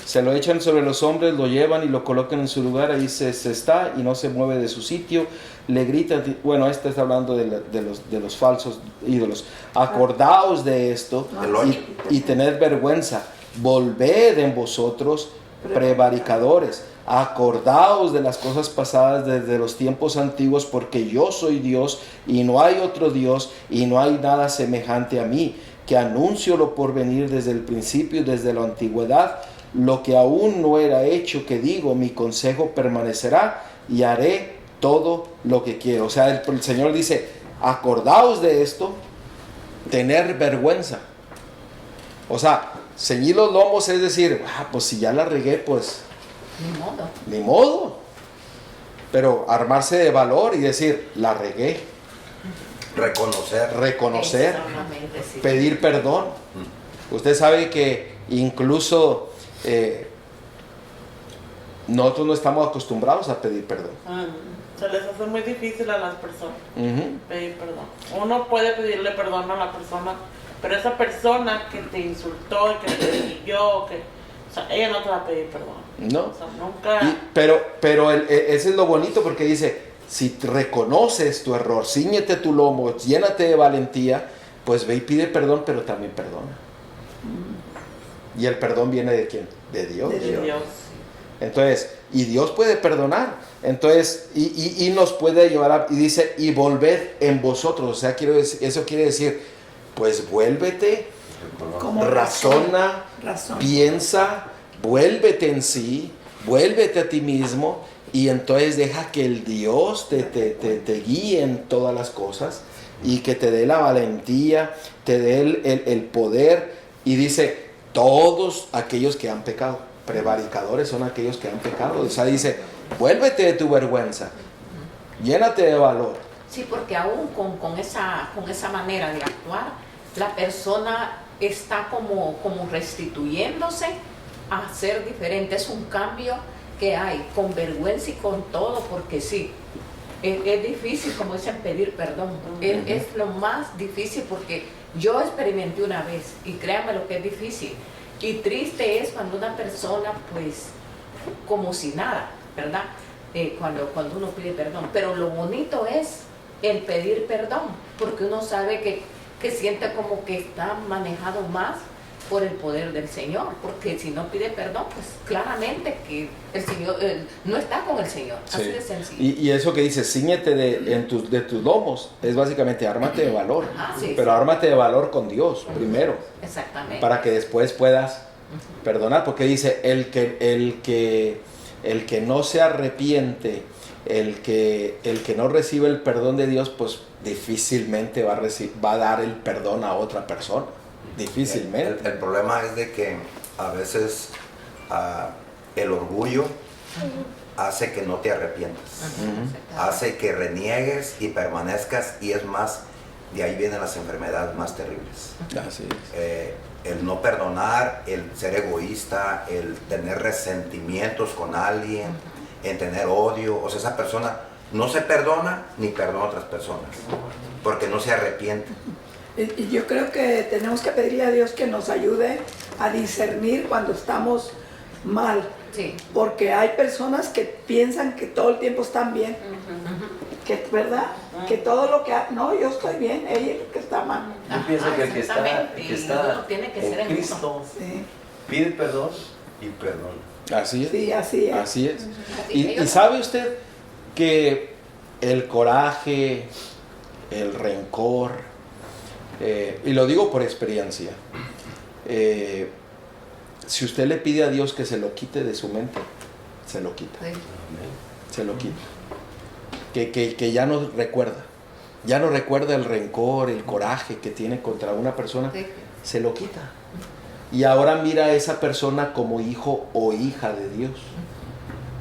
Se lo echan sobre los hombres, lo llevan y lo colocan en su lugar. Ahí se está y no se mueve de su sitio. Le gritan. Bueno, este está hablando de los falsos ídolos. Acordaos de esto El 8. y tened vergüenza. Volved en vosotros, prevaricadores. Acordaos de las cosas pasadas desde los tiempos antiguos, porque yo soy Dios y no hay otro Dios y no hay nada semejante a mí, que anuncio lo por venir desde el principio y desde la antigüedad, lo que aún no era hecho, que digo, mi consejo permanecerá y haré todo lo que quiero. O sea, el Señor dice, acordaos de esto, tener vergüenza. O sea, ceñir los lomos es decir, pues si ya la regué, pues ni modo. Pero armarse de valor y decir, la regué. Reconocer, Exactamente, sí. pedir perdón. Usted sabe que incluso nosotros no estamos acostumbrados a pedir perdón. Se les hace muy difícil a las personas Ujú. pedir perdón. Uno puede pedirle perdón a la persona, pero esa persona que te insultó y que te humilló, o sea, ella no te va a pedir perdón. No. O sea, nunca. Pero ese es lo bonito, porque dice, si reconoces tu error, cíñete tu lomo, llénate de valentía, pues ve y pide perdón, pero también perdona. Y el perdón viene ¿de quién? De Dios. De Dios. Dios. Entonces, y Dios puede perdonar. Entonces, y nos puede llevar y dice, y volved en vosotros. O sea, eso quiere decir, pues vuélvete, Como razona, razón. piensa, vuélvete en sí, vuélvete a ti mismo, y entonces deja que el Dios te guíe en todas las cosas y que te dé la valentía, te dé el poder. Y dice, todos aquellos que han pecado, prevaricadores son aquellos que han pecado. O sea, dice, vuélvete de tu vergüenza, llénate de valor. Sí, porque aún con esa manera de actuar, la persona está como restituyéndose a ser diferente. Es un cambio que hay, con vergüenza y con todo, porque sí, es difícil, como dicen, pedir perdón. Es lo más difícil, porque yo experimenté una vez, y créanme lo que es difícil. Y triste es cuando una persona, pues, como si nada, ¿verdad? Cuando uno pide perdón. Pero lo bonito es el pedir perdón, porque uno sabe que siente como que está manejado más por el poder del Señor, porque si no pide perdón, pues claramente que el Señor no está con el Señor, así Sí. de sencillo. Y eso que dice, cíñete de tus lomos, es básicamente ármate de valor. Ajá, sí, Pero sí. ármate de valor con Dios primero, Exactamente. para que después puedas perdonar, porque dice, el que no se arrepiente, el que no recibe el perdón de Dios, pues difícilmente va a dar el perdón a otra persona. Difícilmente. El problema es de que a veces el orgullo hace que no te arrepientas. Ajá, exactamente. Hace que reniegues y permanezcas, y es más, de ahí vienen las enfermedades más terribles. Así es. El no perdonar, el ser egoísta, el tener resentimientos con alguien, el tener odio. O sea, esa persona no se perdona ni perdona a otras personas, porque no se arrepiente. Y yo creo que tenemos que pedirle a Dios que nos ayude a discernir cuando estamos mal. Sí. Porque hay personas que piensan que todo el tiempo están bien. Que, ¿verdad? Que todo lo que... No, yo estoy bien, ella es el que está mal. Yo pienso que el que está, exactamente. Y uno tiene que ser en en Cristo Sí, pide perdón y perdona. Así es. sí, así es. Así es. Así Y sabe usted que el coraje, el rencor, y lo digo por experiencia, si usted le pide a Dios que se lo quite de su mente, se lo quita. Sí. Se lo quita. Que ya no recuerda. Ya no recuerda el rencor, el coraje que tiene contra una persona. Sí. Se lo quita. Y ahora mira a esa persona como hijo o hija de Dios.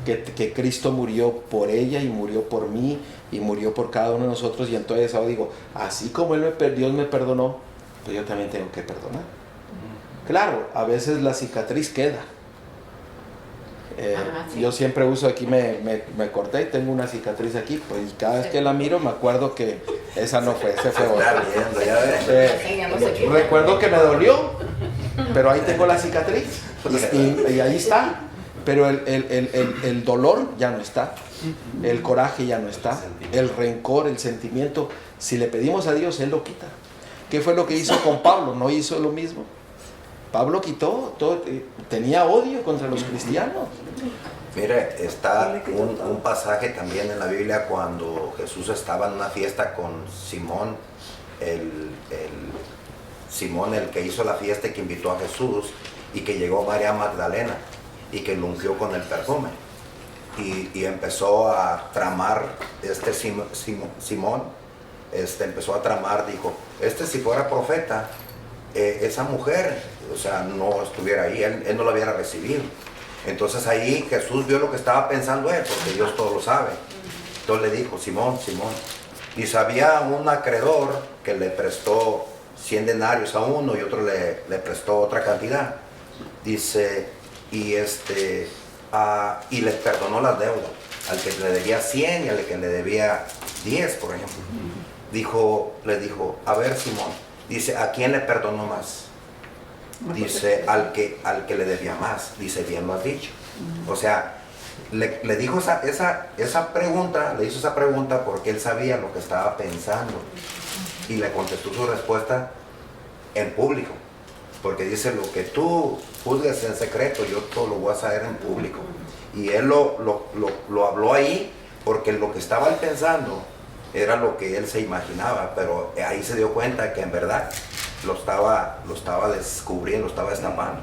Que Cristo murió por ella y murió por mí y murió por cada uno de nosotros. Y entonces ahora digo, así como Dios me perdonó, pues yo también tengo que perdonar. Claro, a veces la cicatriz queda. Sí. Yo siempre uso aquí, me corté y tengo una cicatriz aquí, pues y cada vez que la miro me acuerdo que esa no fue, ese fue Está otra. viendo, ya ves. Ya no se quita. Recuerdo que me dolió, pero ahí tengo la cicatriz y ahí está. Pero el dolor ya no está, el coraje ya no está, el rencor, el sentimiento. Si le pedimos a Dios, Él lo quita. ¿Qué fue lo que hizo con Pablo? ¿No hizo lo mismo? Pablo quitó todo, tenía odio contra los cristianos. Mire, está un pasaje también en la Biblia cuando Jesús estaba en una fiesta con Simón, Simón el que hizo la fiesta y que invitó a Jesús, y que llegó María Magdalena y que lo ungió con el perfume. Y empezó a tramar Simón, empezó a tramar, dijo, si fuera profeta, esa mujer, o sea, no estuviera ahí, él no la hubiera recibido. Entonces ahí Jesús vio lo que estaba pensando él, porque Dios todo lo sabe. Entonces le dijo, Simón, Simón. Y sabía un acreedor que le prestó 100 denarios a uno y otro le prestó otra cantidad. Dice, y le perdonó las deudas, al que le debía 100 y al que le debía 10, por ejemplo. Le dijo, a ver, Simón, dice, ¿a quién le perdonó más? Dice, al que le debía más. Dice, bien lo has dicho. O sea, le dijo esa pregunta, le hizo esa pregunta porque él sabía lo que estaba pensando. Y le contestó su respuesta en público. Porque dice, lo que tú juzgues en secreto, yo todo lo voy a saber en público. Y él lo habló ahí porque lo que estaba él pensando era lo que él se imaginaba, pero ahí se dio cuenta que en verdad lo estaba descubriendo, lo estaba destapando.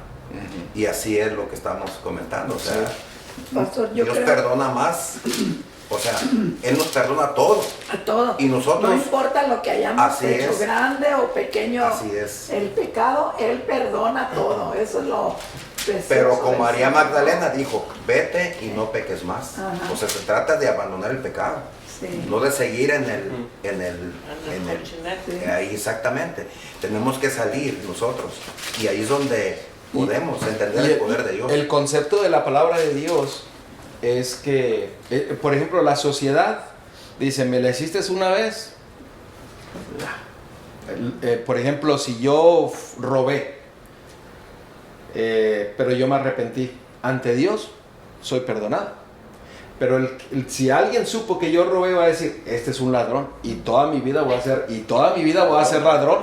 Y así es lo que estamos comentando. O sea, Pastor, yo Dios creo, perdona más. O sea, Él nos perdona todo. a todo. Y nosotros, no importa lo que hayamos así hecho, es. grande o pequeño, Así es. el pecado, Él perdona todo. Eso es lo precioso. Pero con del María Señor. Magdalena dijo, vete y no peques más. Ajá. O sea, se trata de abandonar el pecado. Sí. No de seguir en Sí. ahí exactamente. Tenemos que salir nosotros. Y ahí es donde podemos entender el poder de Dios. El concepto de la palabra de Dios es que, por ejemplo, la sociedad dice, me la hiciste una vez. Por ejemplo, si yo robé, pero yo me arrepentí ante Dios, soy perdonado. Pero si alguien supo que yo robé, va a decir, este es un ladrón y toda mi vida voy a ser ladrón.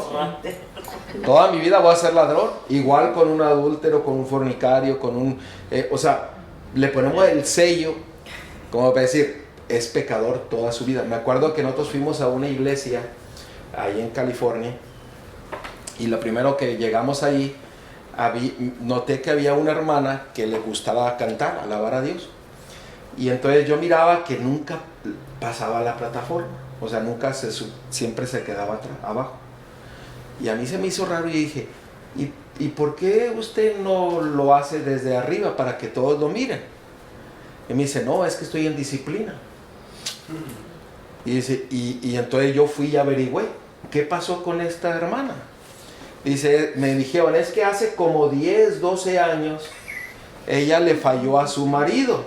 Toda mi vida voy a ser ladrón. Igual con un adúltero, con un fornicario, con un... o sea, le ponemos el sello, como para decir, es pecador toda su vida. Me acuerdo que nosotros fuimos a una iglesia ahí en California y lo primero que llegamos ahí, noté que había una hermana que le gustaba cantar, alabar a Dios. Y entonces yo miraba que nunca pasaba la plataforma, o sea, siempre se quedaba abajo. Y a mí se me hizo raro y dije, ¿y por qué usted no lo hace desde arriba para que todos lo miren? Y me dice, no, es que estoy en disciplina. Y dice, y entonces yo fui y averigüé. ¿qué pasó con esta hermana? Dice, me dijeron, es que hace como 10, 12 años ella le falló a su marido.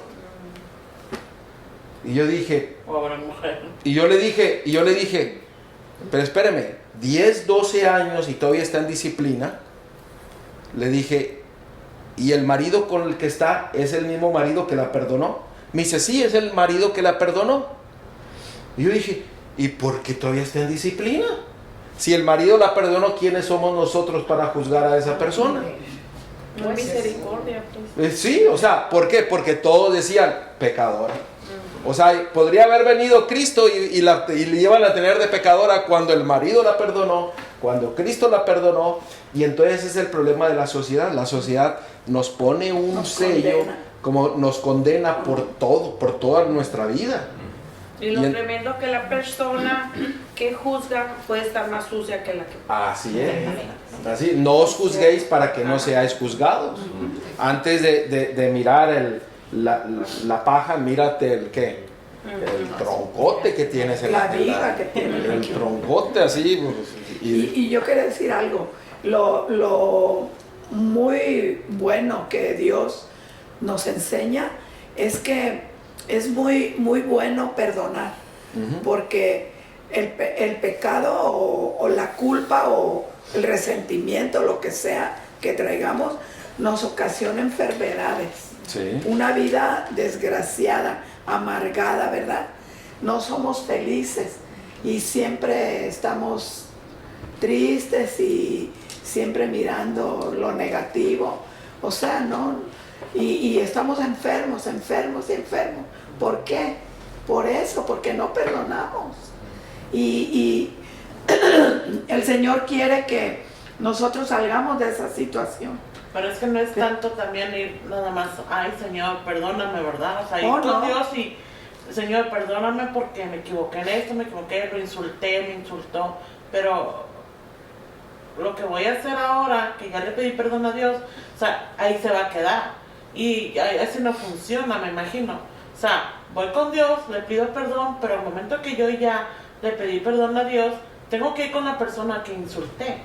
Y yo dije, Pobre mujer. y yo le dije, pero espéreme, 10, 12 años y todavía está en disciplina. Le dije, ¿y el marido con el que está es el mismo marido que la perdonó? Me dice, sí, es el marido que la perdonó. Y yo dije, ¿y por qué todavía está en disciplina? Si el marido la perdonó, ¿quiénes somos nosotros para juzgar a esa persona? No hay misericordia, pues. Sí, o sea, ¿por qué? Porque todos decían, pecadora. O sea, podría haber venido Cristo y le iban a tener de pecadora cuando el marido la perdonó, cuando Cristo la perdonó. Y entonces ese es el problema de la sociedad. La sociedad nos pone un sello, como nos condena por todo, por toda nuestra vida. Y lo tremendo que la persona que juzga puede estar más sucia que la que... Así es. Así, no os juzguéis para que no seáis juzgados. Antes de mirar la paja, mírate el qué. El troncote que tienes en La viga que tiene. El troncote así. Y yo quería decir algo. Lo muy bueno que Dios nos enseña es que es muy, muy bueno perdonar. Porque el pecado o la culpa o el resentimiento, lo que sea que traigamos, nos ocasiona enfermedades. Sí. Una vida desgraciada, amargada, ¿verdad? No somos felices y siempre estamos tristes y siempre mirando lo negativo. O sea, ¿no? Y estamos enfermos. ¿Por qué? Por eso, porque no perdonamos. Y el Señor quiere que nosotros salgamos de esa situación. Pero es que no es tanto también ir nada más, ay Señor, perdóname, ¿verdad? O sea, ir con no. Dios y, Señor, perdóname porque me equivoqué en esto, me equivoqué, lo insulté, me insultó. Pero lo que voy a hacer ahora, que ya le pedí perdón a Dios, o sea, ahí se va a quedar. Y así no funciona, me imagino. O sea, voy con Dios, le pido perdón, pero al momento que yo ya le pedí perdón a Dios, tengo que ir con la persona que insulté.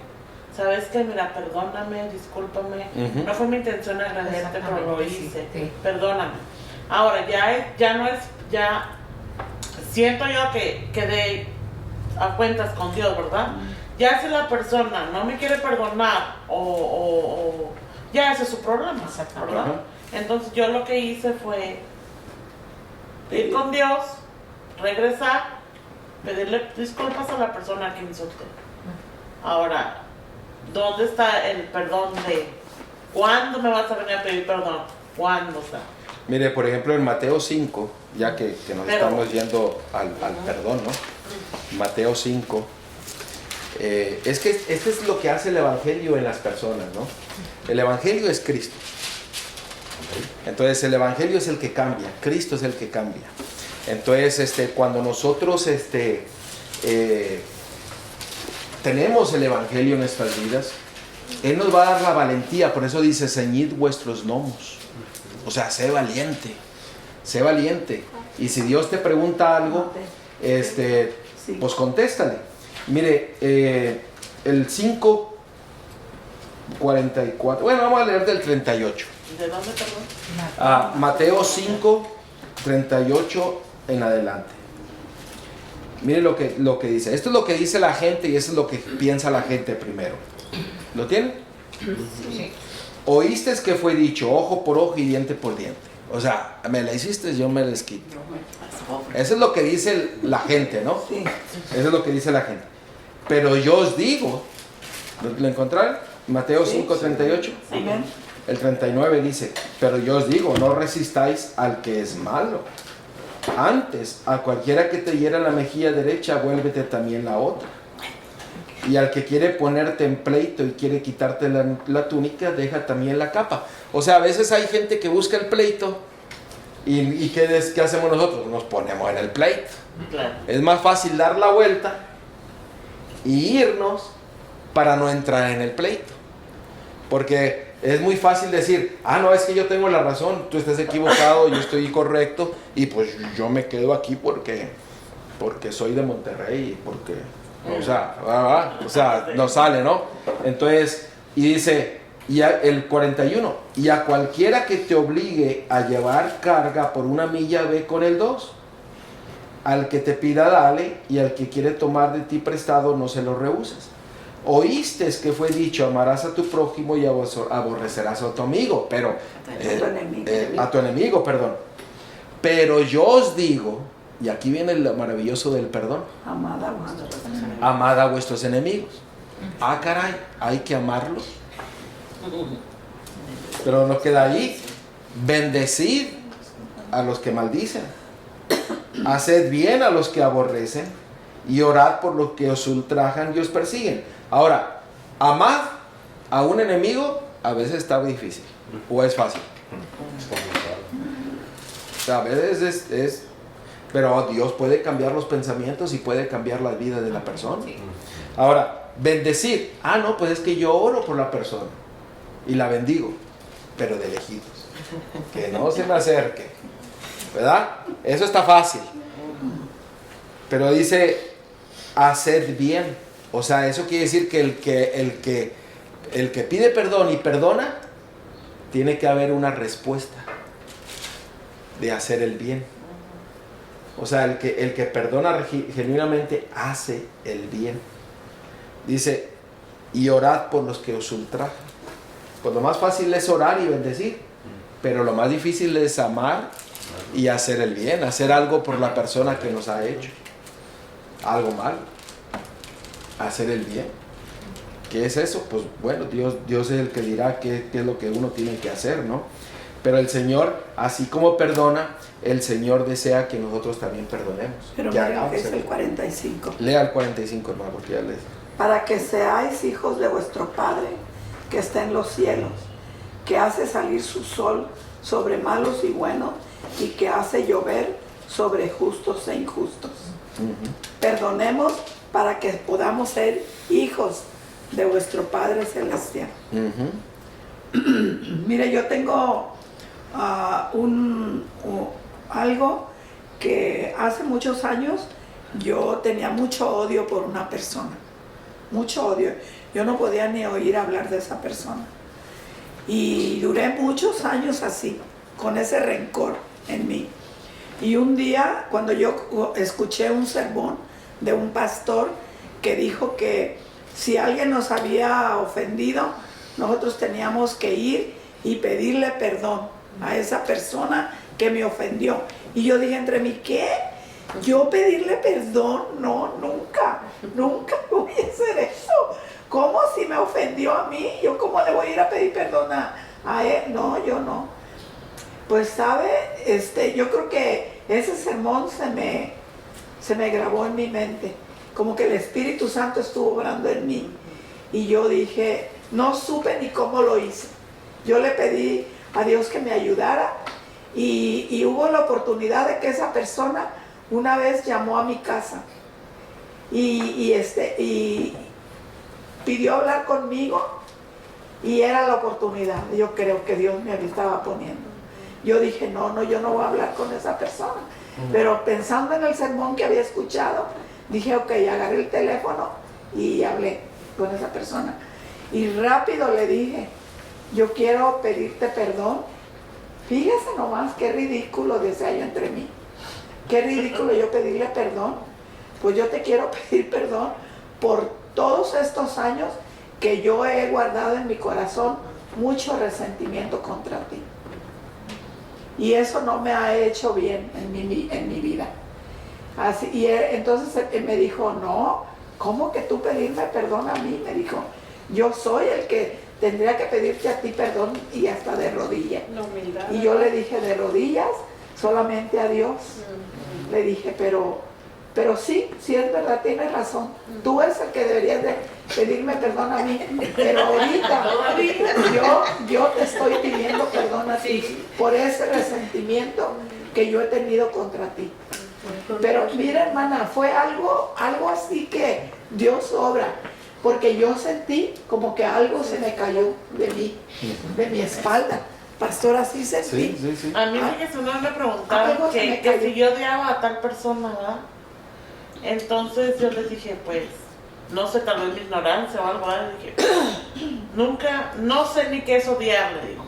¿Sabes qué? Mira, perdóname, discúlpame. No fue mi intención agradecerte, pero lo hice. Sí. Perdóname. Ahora, ya no es, ya siento yo que quedé a cuentas con Dios, ¿verdad? Ya si la persona no me quiere perdonar o ya ese es su problema, ¿verdad? Entonces yo lo que hice fue ir con Dios, regresar, pedirle disculpas a la persona que insulté. Ahora, ¿dónde está el perdón de cuándo me vas a venir a pedir perdón? ¿Cuándo está? Mire, por ejemplo, en Mateo 5, ya que nos estamos yendo al perdón, ¿no? Mateo 5. Es que este es lo que hace el Evangelio en las personas, ¿no? El Evangelio es Cristo. Entonces el Evangelio es el que cambia, Cristo es el que cambia. Entonces cuando nosotros tenemos el Evangelio en nuestras vidas, Él nos va a dar la valentía. Por eso dice, ceñid vuestros lomos. O sea, sé valiente. Sé valiente. Y si Dios te pregunta algo, pues contéstale. Mire, el 5:44. Bueno, vamos a leer del 38. ¿De dónde, perdón? Mateo 5:38 en adelante. Mire lo que dice. Esto es lo que dice la gente y eso es lo que piensa la gente primero. ¿Lo tienen? Sí. Oíste que fue dicho ojo por ojo y diente por diente. O sea, me la hiciste, yo me la quito. Eso es lo que dice la gente, ¿no? Sí. Eso es lo que dice la gente. Pero yo os digo, ¿lo encontraron? Mateo 5:38. Amén. El 39 dice, pero yo os digo, no resistáis al que es malo. Antes, a cualquiera que te hiera la mejilla derecha, vuélvete también la otra. Y al que quiere ponerte en pleito y quiere quitarte la túnica, deja también la capa. O sea, a veces hay gente que busca el pleito y ¿qué hacemos nosotros? Nos ponemos en el pleito. Claro. Es más fácil dar la vuelta y irnos para no entrar en el pleito. Porque es muy fácil decir, no, es que yo tengo la razón, tú estás equivocado, yo estoy correcto, y pues yo me quedo aquí porque soy de Monterrey, porque O sea, no sale, ¿no? Entonces, y dice, el 41, y a cualquiera que te obligue a llevar carga por 1 milla, ve con el 2. Al que te pida, dale, y al que quiere tomar de ti prestado, no se lo rehuses. Oíste que fue dicho, amarás a tu prójimo y aborrecerás a tu amigo, pero a tu enemigo, perdón. Pero yo os digo, y aquí viene lo maravilloso del perdón, amad a vuestros enemigos. Ah, caray, hay que amarlos. Pero no queda ahí. Bendecid a los que maldicen, haced bien a los que aborrecen, y orad por los que os ultrajan y os persiguen. Ahora, amad a un enemigo a veces está difícil, o es fácil. O sea, a veces es pero Dios puede cambiar los pensamientos y puede cambiar la vida de la persona. Ahora, bendecir. No, pues es que yo oro por la persona y la bendigo, pero de lejitos, que no se me acerque, ¿verdad? Eso está fácil. Pero dice, haced bien. O sea, eso quiere decir que el que pide perdón y perdona, tiene que haber una respuesta de hacer el bien. O sea, el que perdona genuinamente hace el bien. Dice, y orad por los que os ultrajan. Pues lo más fácil es orar y bendecir, pero lo más difícil es amar y hacer el bien, hacer algo por la persona que nos ha hecho algo mal, hacer el bien. ¿Qué es eso? Pues bueno, Dios es el que dirá qué es lo que uno tiene que hacer, ¿no? Pero el Señor, así como perdona, el Señor desea que nosotros también perdonemos. Pero mira que es el 45. Lea el 45, hermano, porque ya lees. Para que seáis hijos de vuestro Padre que está en los cielos, que hace salir su sol sobre malos y buenos, y que hace llover sobre justos e injustos. Perdonemos para que podamos ser hijos de vuestro Padre Celestial. Mire, yo tengo algo que hace muchos años yo tenía mucho odio por una persona, mucho odio. Yo no podía ni oír hablar de esa persona. Y duré muchos años con ese rencor en mí. Y un día, cuando yo escuché un sermón de un pastor que dijo que si alguien nos había ofendido, nosotros teníamos que ir y pedirle perdón a esa persona que me ofendió. Y yo dije entre mí, ¿qué? ¿Yo pedirle perdón? No, nunca voy a hacer eso. ¿Cómo si me ofendió a mí? ¿Yo cómo le voy a ir a pedir perdón a él? No, yo no. Pues sabe, yo creo que ese sermón se me grabó en mi mente. Como que el Espíritu Santo estuvo obrando en mí. Y yo dije, no supe ni cómo lo hice. Yo le pedí a Dios que me ayudara y hubo la oportunidad de que esa persona una vez llamó a mi casa y pidió hablar conmigo, y era la oportunidad. Yo creo que Dios me estaba poniendo. Yo dije, no, yo no voy a hablar con esa persona. Pero pensando en el sermón que había escuchado, dije, ok, agarré el teléfono y hablé con esa persona. Y rápido le dije, yo quiero pedirte perdón. Fíjese nomás qué ridículo, decía yo entre mí. Qué ridículo yo pedirle perdón. Pues yo te quiero pedir perdón por todos estos años que yo he guardado en mi corazón mucho resentimiento contra ti. Y eso no me ha hecho bien en mi vida. Así, y entonces él me dijo, no, ¿cómo que tú pedirme perdón a mí? Me dijo, yo soy el que tendría que pedirte a ti perdón, y hasta de rodillas. Y yo le dije, de rodillas, solamente a Dios. Le dije, pero sí es verdad, tienes razón. Tú eres el que deberías de pedirme perdón a mí. Pero ahorita yo te estoy pidiendo perdón a ti por ese resentimiento que yo he tenido contra ti. Pero mira, hermana, fue algo así que Dios obra. Porque yo sentí como que algo se me cayó de mi espalda. Pastor, así sentí. Sí. A mí me preguntaron que si yo odiaba a tal persona, ¿verdad? Entonces yo les dije, pues, no sé, tal vez mi ignorancia o algo, dije, nunca, no sé ni qué es odiar, le digo.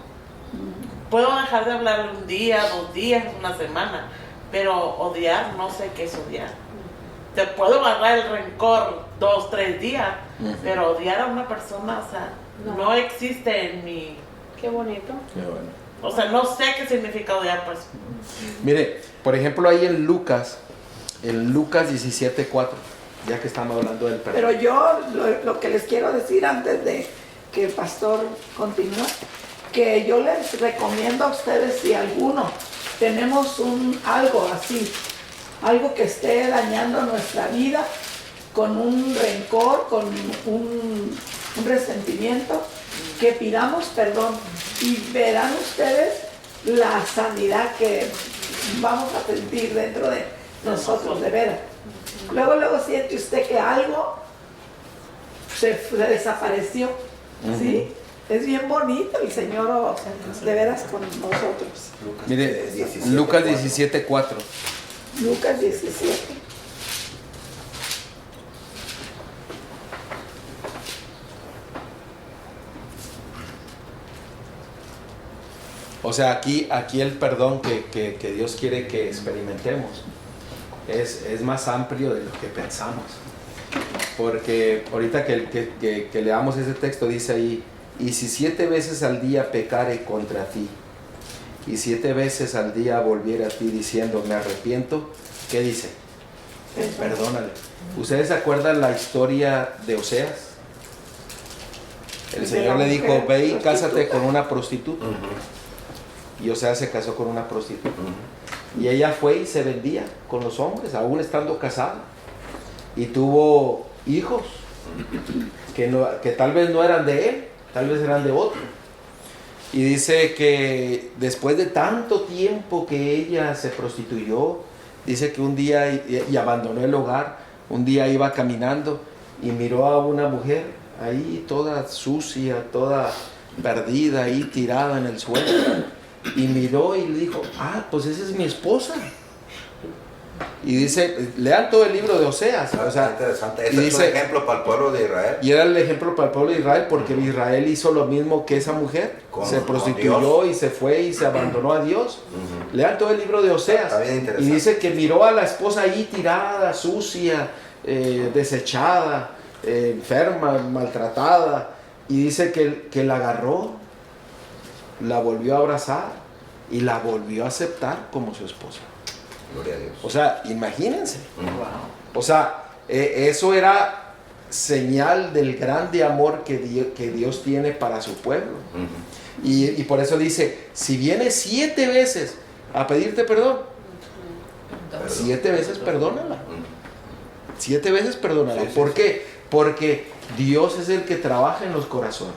Puedo dejar de hablarle un día, 2 días, una semana, pero odiar, no sé qué es odiar. Te puedo agarrar el rencor 2, 3 días, pero odiar a una persona, o sea, no existe en mi... Qué bonito. Qué bueno. O sea, no sé qué significa odiar, pues. Mire, por ejemplo, ahí en Lucas 17:4, ya que estamos hablando del perdón. Pero yo lo que les quiero decir antes de que el pastor continúe, que yo les recomiendo a ustedes, si alguno tenemos algo así, algo que esté dañando nuestra vida, con un rencor, con un resentimiento, que pidamos perdón y verán ustedes la sanidad que vamos a sentir dentro de nosotros, de veras. Luego siente usted que algo se desapareció, ¿sí? Es bien bonito el Señor de veras con nosotros. Mire, 17:4. Lucas 17:4. Lucas 17. O sea, aquí el perdón que Dios quiere que experimentemos es más amplio de lo que pensamos. Porque ahorita que leamos ese texto dice ahí, y si 7 veces al día pecare contra ti, y 7 veces al día volviera a ti diciendo, me arrepiento, ¿qué dice? Perdónale. ¿Ustedes se acuerdan la historia de Oseas? El Señor le dijo, ve y cásate con una prostituta. Y Oseas se casó con una prostituta. Y ella fue y se vendía con los hombres, aún estando casada. Y tuvo hijos que tal vez no eran de él, tal vez eran de otro. Y dice que después de tanto tiempo que ella se prostituyó, dice que un día y abandonó el hogar, un día iba caminando y miró a una mujer ahí toda sucia, toda perdida, ahí tirada en el suelo. Y miró y le dijo, pues esa es mi esposa. Y dice, lean todo el libro de Oseas. O sea, interesante. y Ese es dice, un ejemplo para el pueblo de Israel. y era el ejemplo para el pueblo de Israel, porque Israel hizo lo mismo que esa mujer. Se prostituyó y se fue y se abandonó a Dios. Lean todo el libro de Oseas. Está bien Y interesante. dice que miró a la esposa ahí tirada, sucia, desechada, enferma, maltratada. Y dice que la agarró, la volvió a abrazar y la volvió a aceptar como su esposa. Gloria a Dios. O sea, imagínense. O sea, eso era señal del grande amor que Dios tiene para su pueblo. Y por eso dice, si vienes 7 veces a pedirte perdón, 7 veces perdónala. 7 veces perdónala. ¿Por qué? Porque Dios es el que trabaja en los corazones.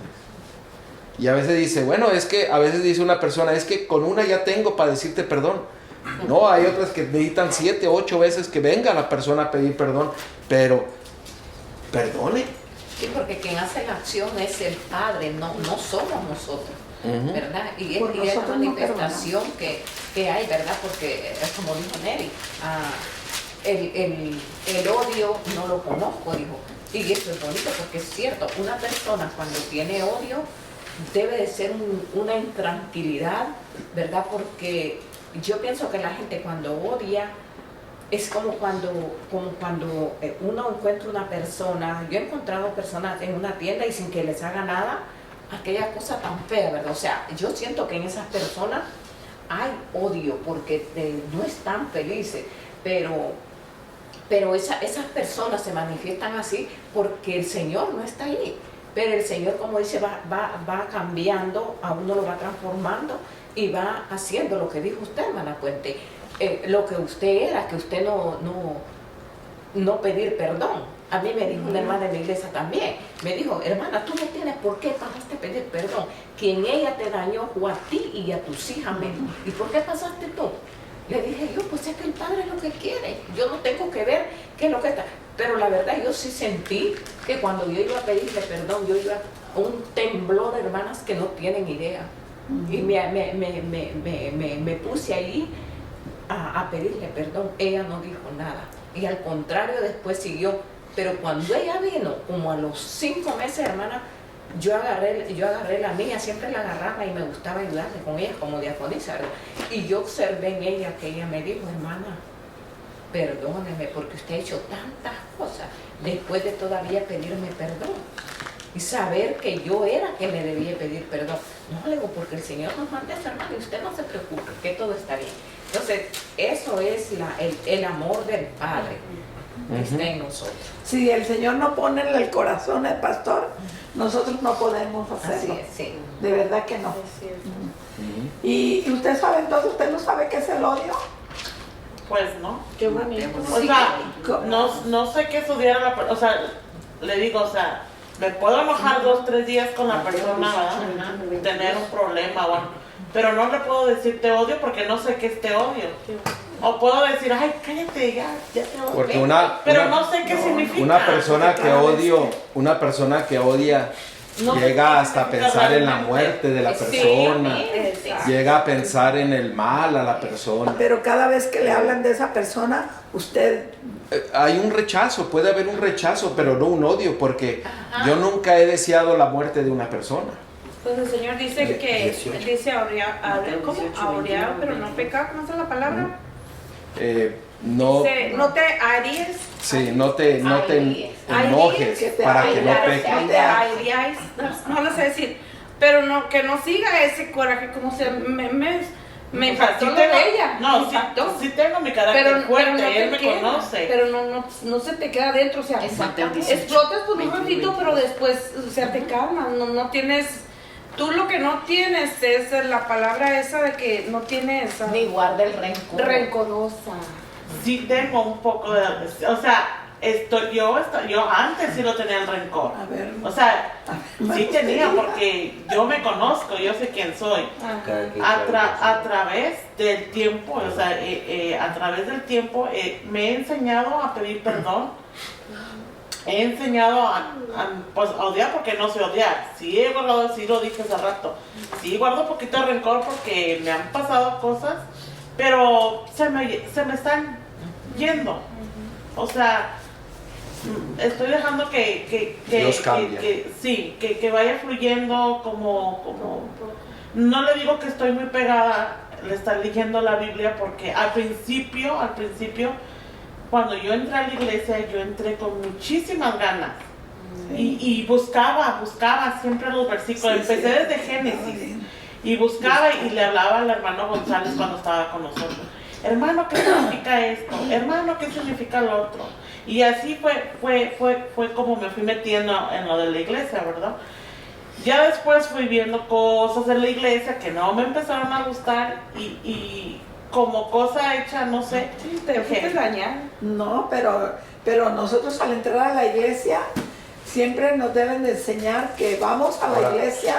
Y a veces dice, bueno, es que a veces dice una persona, es que con una ya tengo para decirte perdón. No, hay otras que necesitan 7, 8 veces que venga la persona a pedir perdón, pero perdone. Sí, porque quien hace la acción es el Padre, no somos nosotros, ¿verdad? Y es la manifestación que hay, ¿verdad? Porque es como dijo Neri, el odio no lo conozco, dijo. Y eso es bonito porque es cierto, una persona cuando tiene odio debe de ser una intranquilidad, ¿verdad? Porque yo pienso que la gente cuando odia es como cuando uno encuentra una persona. Yo he encontrado personas en una tienda y sin que les haga nada, aquella cosa tan fea, ¿verdad? O sea, yo siento que en esas personas hay odio porque no están felices, pero esas personas se manifiestan así porque el Señor no está ahí. Pero el Señor, como dice, va cambiando, a uno lo va transformando y va haciendo lo que dijo usted, hermana Puente, lo que usted era, que usted no pedir perdón. A mí me dijo una hermana de mi iglesia también, me dijo, hermana, tú no tienes por qué pasaste a pedir perdón. Quien ella te dañó fue a ti y a tus hijas, me dijo. ¿Y por qué pasaste tú? Le dije yo, pues es que el Padre es lo que quiere, yo no tengo que ver qué es lo que está. Pero la verdad yo sí sentí que cuando yo iba a pedirle perdón, yo iba a un temblor, hermanas, que no tienen idea. Y me puse ahí a pedirle perdón. Ella no dijo nada. Y al contrario, después siguió Pero cuando ella vino, como a los 5 meses, hermana, yo agarré la mía, siempre la agarraba y me gustaba ayudarle con ella como diaconisa, ¿verdad? Y yo observé en ella que ella me dijo, hermana, perdóneme porque usted ha hecho tantas cosas después de todavía pedirme perdón. Y saber que yo era que me debía pedir perdón. No, le digo, porque el Señor nos manda eso, hermano, y usted no se preocupe, que todo está bien. Entonces, eso es el amor del Padre que está en nosotros. Si el Señor no pone en el corazón al pastor, nosotros no podemos hacerlo. Así es, sí. De verdad que no. Así es. Y usted sabe, entonces, ¿usted no sabe qué es el odio? Pues no. Qué bonito. O sea, no sé qué estudiar a la persona. O sea, le digo, o sea, me puedo enojar 2, 3 días con la persona, ¿verdad? Tener un problema, bueno, pero no le puedo decir te odio porque no sé qué es te odio. O puedo decir, ay, cállate, ya te odio. Porque pero no sé qué significa. Una persona que odia No sé llega qué hasta significa pensar en la realmente. muerte de la Sí, persona, exacto. llega a pensar en el mal a la persona. Pero cada vez que le hablan de esa persona, usted... Hay un rechazo, puede haber un rechazo, pero no un odio, porque yo nunca he deseado la muerte de una persona. Pues el Señor dice que, 18. dice aurear, pero no pecar, ¿cómo es la palabra? No, Dice, no te haríes. sí, no te enojes que te para que no airees, peques. No te aireáis, no lo sé decir, pero no, que no siga ese coraje, como se me O sea, impactó sí lo de tengo- ella. No, me impactó. sí tengo mi carácter fuerte, no te él me queda, conoce. Pero no se te queda adentro, o sea, Exactamente. explotas por un ratito, pero después, o sea, te calmas, no tienes, tú lo que no tienes es la palabra esa de que no tienes Ni guarda el rencor. rencorosa. Sí tengo un poco de... O sea, yo antes sí lo tenía el rencor. A ver, O sea, me sí tenía gustaría. porque yo me conozco, yo sé quién soy. Cada quien A sabe. través del tiempo, o sea, a través del tiempo me he enseñado a pedir perdón. He enseñado pues, a odiar porque no sé odiar. Sí he guardado, sí lo dije hace rato. Sí guardo un poquito de rencor porque me han pasado cosas, pero se me están yendo. O sea, estoy dejando que Dios cambia. sí, que vaya fluyendo como no le digo que estoy muy pegada le estar leyendo la Biblia porque al principio cuando yo entré a la iglesia yo entré con muchísimas ganas y buscaba siempre los versículos. Sí, Empecé sí. desde Génesis y buscaba y le hablaba al hermano González cuando estaba con nosotros. Hermano, ¿qué significa esto? Hermano, ¿qué significa lo otro? Y así fue como me fui metiendo en lo de la iglesia, ¿verdad? Ya después fui viendo cosas en la iglesia que no me empezaron a gustar y como cosa hecha, no sé. Sí, te fuiste dañar. No, pero nosotros al entrar a la iglesia siempre nos deben de enseñar que vamos a la Ahora, iglesia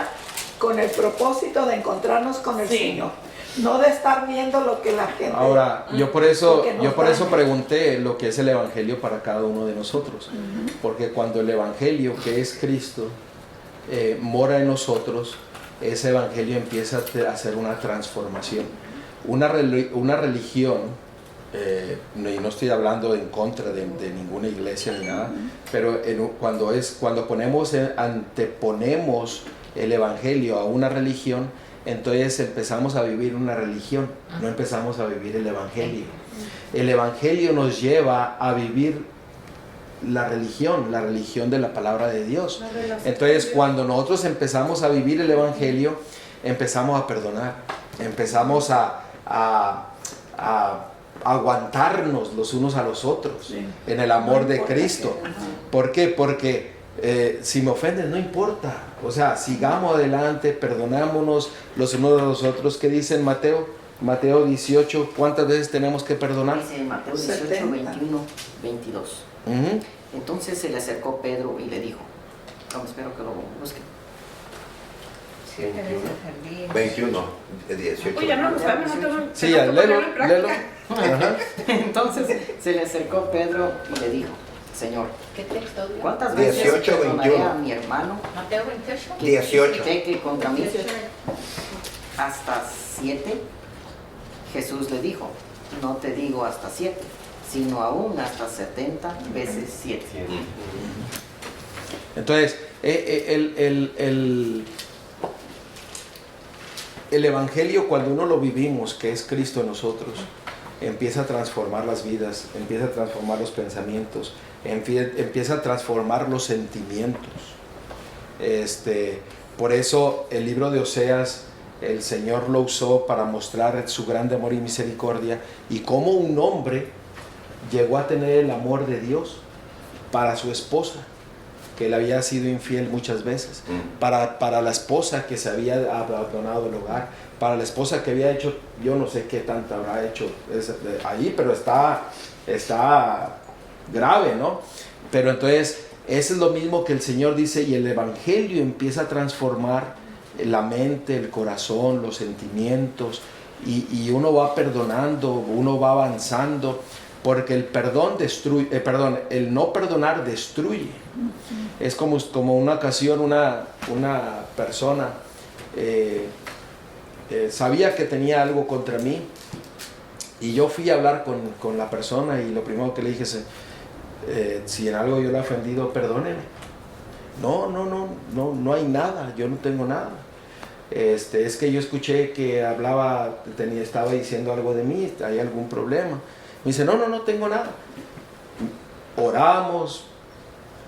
con el propósito de encontrarnos con el Sí. Señor, no de estar viendo lo que la gente... Ahora, yo por eso Porque nos daña. pregunté lo que es el evangelio para cada uno de nosotros, porque cuando el evangelio, que es Cristo, mora en nosotros, ese evangelio empieza a hacer una transformación. Una religión, y no estoy hablando en contra de ninguna iglesia ni nada, pero cuando anteponemos el evangelio a una religión, entonces empezamos a vivir una religión, no empezamos a vivir el evangelio. El evangelio nos lleva a vivir la religión de la palabra de Dios. Entonces, cuando nosotros empezamos a vivir el evangelio, empezamos a perdonar, empezamos a aguantarnos los unos a los otros en el amor de Cristo. ¿Por qué? Porque si me ofenden, no importa. O sea, sigamos adelante, perdonámonos los unos a los otros. ¿Qué dice en Mateo 18? ¿Cuántas veces tenemos que perdonar? Dice Mateo 18, 70. 21, 22. Ujú. Entonces se le acercó Pedro y le dijo, espero que lo busque. 21, 18. Oye, no lo sabemos, Sí, ya, léelo. Ajá. Entonces se le acercó Pedro y le dijo, Señor, ¿Qué texto dio? ¿cuántas veces 18, perdonaré 21. a mi hermano Mateo 28. 18. que contra mí hasta 7? Jesús le dijo, no te digo hasta 7, sino aún hasta 70 veces 7. Entonces, el Evangelio, cuando uno lo vivimos, que es Cristo en nosotros, empieza a transformar las vidas, empieza a transformar los pensamientos, empieza a transformar los sentimientos. Por eso el libro de Oseas, el Señor lo usó para mostrar su grande amor y misericordia, y cómo un hombre llegó a tener el amor de Dios para su esposa, que le había sido infiel muchas veces, para la esposa que se había abandonado el hogar, para la esposa que había hecho, yo no sé qué tanto habrá hecho ahí, pero está grave, ¿no? Pero entonces, eso es lo mismo que el Señor dice, y el Evangelio empieza a transformar la mente, el corazón, los sentimientos, y uno va perdonando, uno va avanzando, porque el perdón destruye, el no perdonar destruye. Es como una ocasión, una persona sabía que tenía algo contra mí, y yo fui a hablar con la persona, y lo primero que le dije es, si en algo yo le he ofendido, perdóneme. No hay nada, yo no tengo nada. Es que yo escuché que estaba diciendo algo de mí, ¿hay algún problema? Me dice, no tengo nada. Oramos,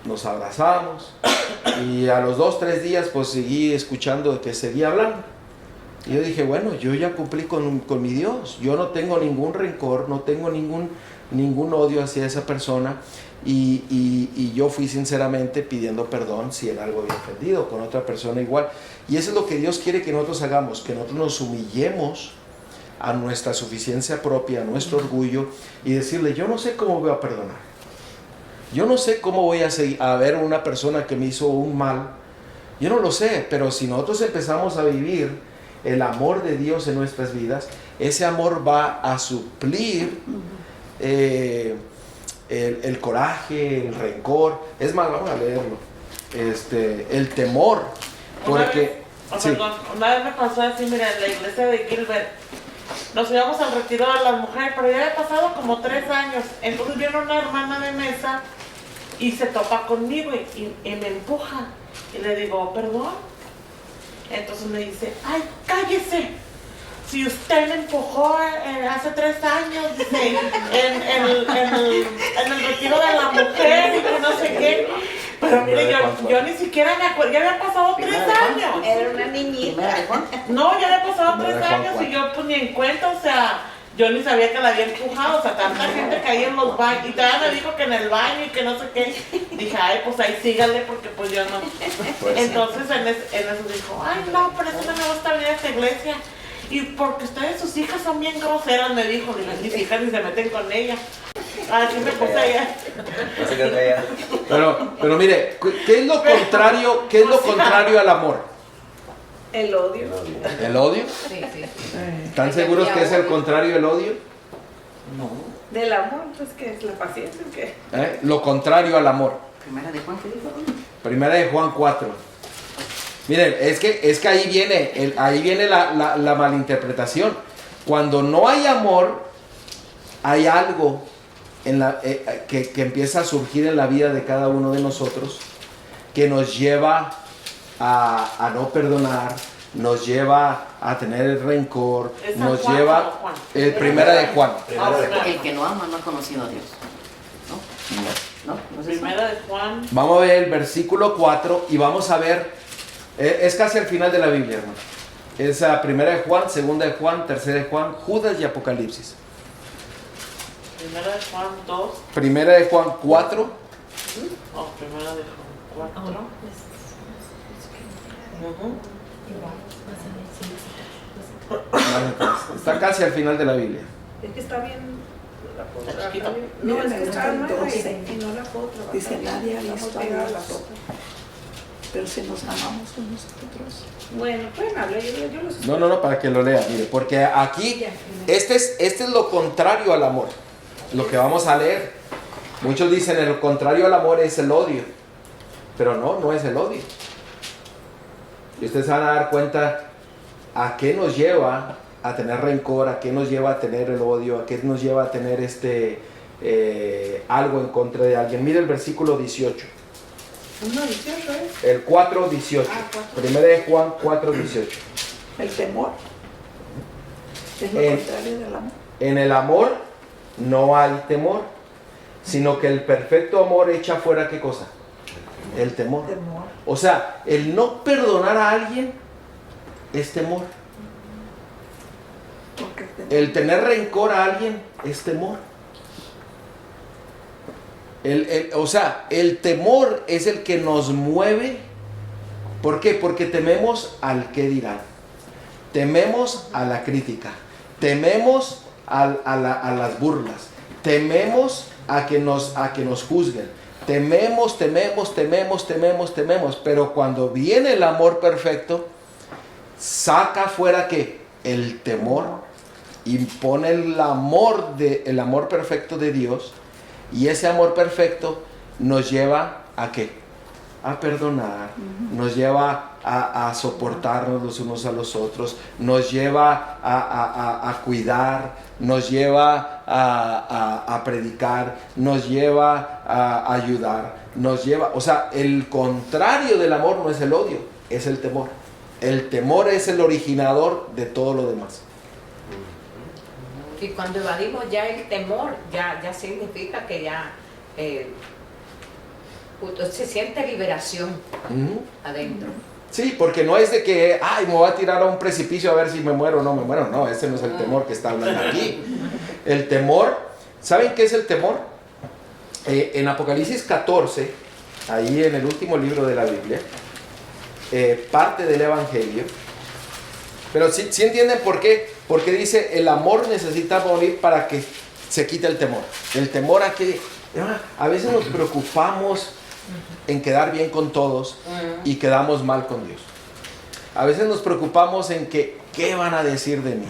nos abrazamos, y a los 2-3 días pues seguí escuchando que seguía hablando. Y yo dije, bueno, yo ya cumplí con mi Dios, yo no tengo ningún rencor, no tengo ningún odio hacia esa persona, y yo fui sinceramente pidiendo perdón si en algo había ofendido con otra persona igual. Y eso es lo que Dios quiere que nosotros hagamos, que nosotros nos humillemos a nuestra suficiencia propia, a nuestro orgullo, y decirle, yo no sé cómo voy a perdonar, yo no sé cómo voy a ver a una persona que me hizo un mal, yo no lo sé, pero si nosotros empezamos a vivir el amor de Dios en nuestras vidas, ese amor va a suplir el coraje, el rencor. Es más, vamos a leerlo, el temor, porque una vez me pasó así, mira, en la iglesia de Gilbert nos íbamos al retiro de las mujeres, pero ya había pasado como 3 años. Entonces viene una hermana de mesa y se topa conmigo y me empuja, y le digo, perdón. Entonces me dice, ay, cállese, si usted me empujó hace 3 años, dice, en el retiro de la mujer, y que no sé qué. Pero mire, yo ni siquiera me acuerdo, ya había pasado 3 años. Era una niñita. No, ya había pasado 3 años y yo pues ni en cuenta, o sea, yo ni sabía que la había empujado, o sea, tanta gente caía en los baños, y todavía me dijo que en el baño y que no sé qué. Dije, ay, pues ahí sígale, porque pues yo no. Entonces en eso dijo, ay, no, por eso no me gusta venir a esta iglesia. Y porque ustedes, sus hijas son bien groseras, me dijo, mis hijas ni se meten con ella. Así me puse allá. Pero mire, ¿qué es lo contrario al amor? El odio. ¿El odio? Sí. ¿Están seguros que es el contrario del odio? No. Del amor, pues que es la paciencia, ¿qué? Lo contrario al amor. Primera de Juan, ¿qué dijo? Primera de Juan 4. Miren, es que ahí viene la malinterpretación. Cuando no hay amor, hay algo que empieza a surgir en la vida de cada uno de nosotros, que nos lleva a no perdonar, nos lleva a tener el rencor, nos lleva... Primera de Juan. El que no ama no ha conocido a Dios. ¿No? ¿No es eso? Primera de Juan. Vamos a ver el versículo 4 y vamos a ver, es casi al final de la Biblia, hermano. Es primera de Juan, segunda de Juan, tercera de Juan, Judas y Apocalipsis. Primera de Juan 2. Primera de Juan 4. Primera de Juan 4. Está casi al final de la Biblia. Es que está bien. Está chiquito. No, es que está el nueva 12. y no la puedo trabajar. Dice, nadie ha Estamos visto a pegadas Dios. las otras. Pero si nos amamos unos a otros. Bueno, pueden hablar, yo los escucho. No, para que lo lea, mire, porque aquí, este es lo contrario al amor, lo que vamos a leer. Muchos dicen, el contrario al amor es el odio, pero no es el odio. Y ustedes van a dar cuenta a qué nos lleva a tener rencor, a qué nos lleva a tener el odio, a qué nos lleva a tener algo en contra de alguien. Mire el versículo 18. 1:18 es. El 4:18. Primera de Juan 4:18. El temor es lo contrario del amor. En el amor no hay temor, sino que el perfecto amor echa fuera, ¿qué cosa? El temor. O sea, el no perdonar a alguien es temor. El tener rencor a alguien es temor. O sea, el temor es el que nos mueve. ¿Por qué? Porque tememos al qué dirán. Tememos a la crítica. Tememos a las burlas. Tememos a que nos juzguen. Tememos. Pero cuando viene el amor perfecto, saca fuera ¿qué? El temor. Impone el amor perfecto de Dios. Y ese amor perfecto nos lleva ¿a qué? A perdonar, nos lleva a soportarnos los unos a los otros, nos lleva a cuidar, nos lleva a predicar, nos lleva a ayudar, nos lleva, o sea, el contrario del amor no es el odio, es el temor. El temor es el originador de todo lo demás. Y cuando evadimos ya el temor, ya significa que ya se siente liberación adentro. Sí, porque no es de que, ay, me voy a tirar a un precipicio a ver si me muero o no me muero. No, ese no es el temor que está hablando aquí. El temor, ¿saben qué es el temor? En Apocalipsis 14, ahí en el último libro de la Biblia, parte del Evangelio, pero sí entienden por qué. Porque dice, el amor necesita morir para que se quite el temor. El temor a que a veces nos preocupamos en quedar bien con todos y quedamos mal con Dios. A veces nos preocupamos en que, ¿qué van a decir de mí?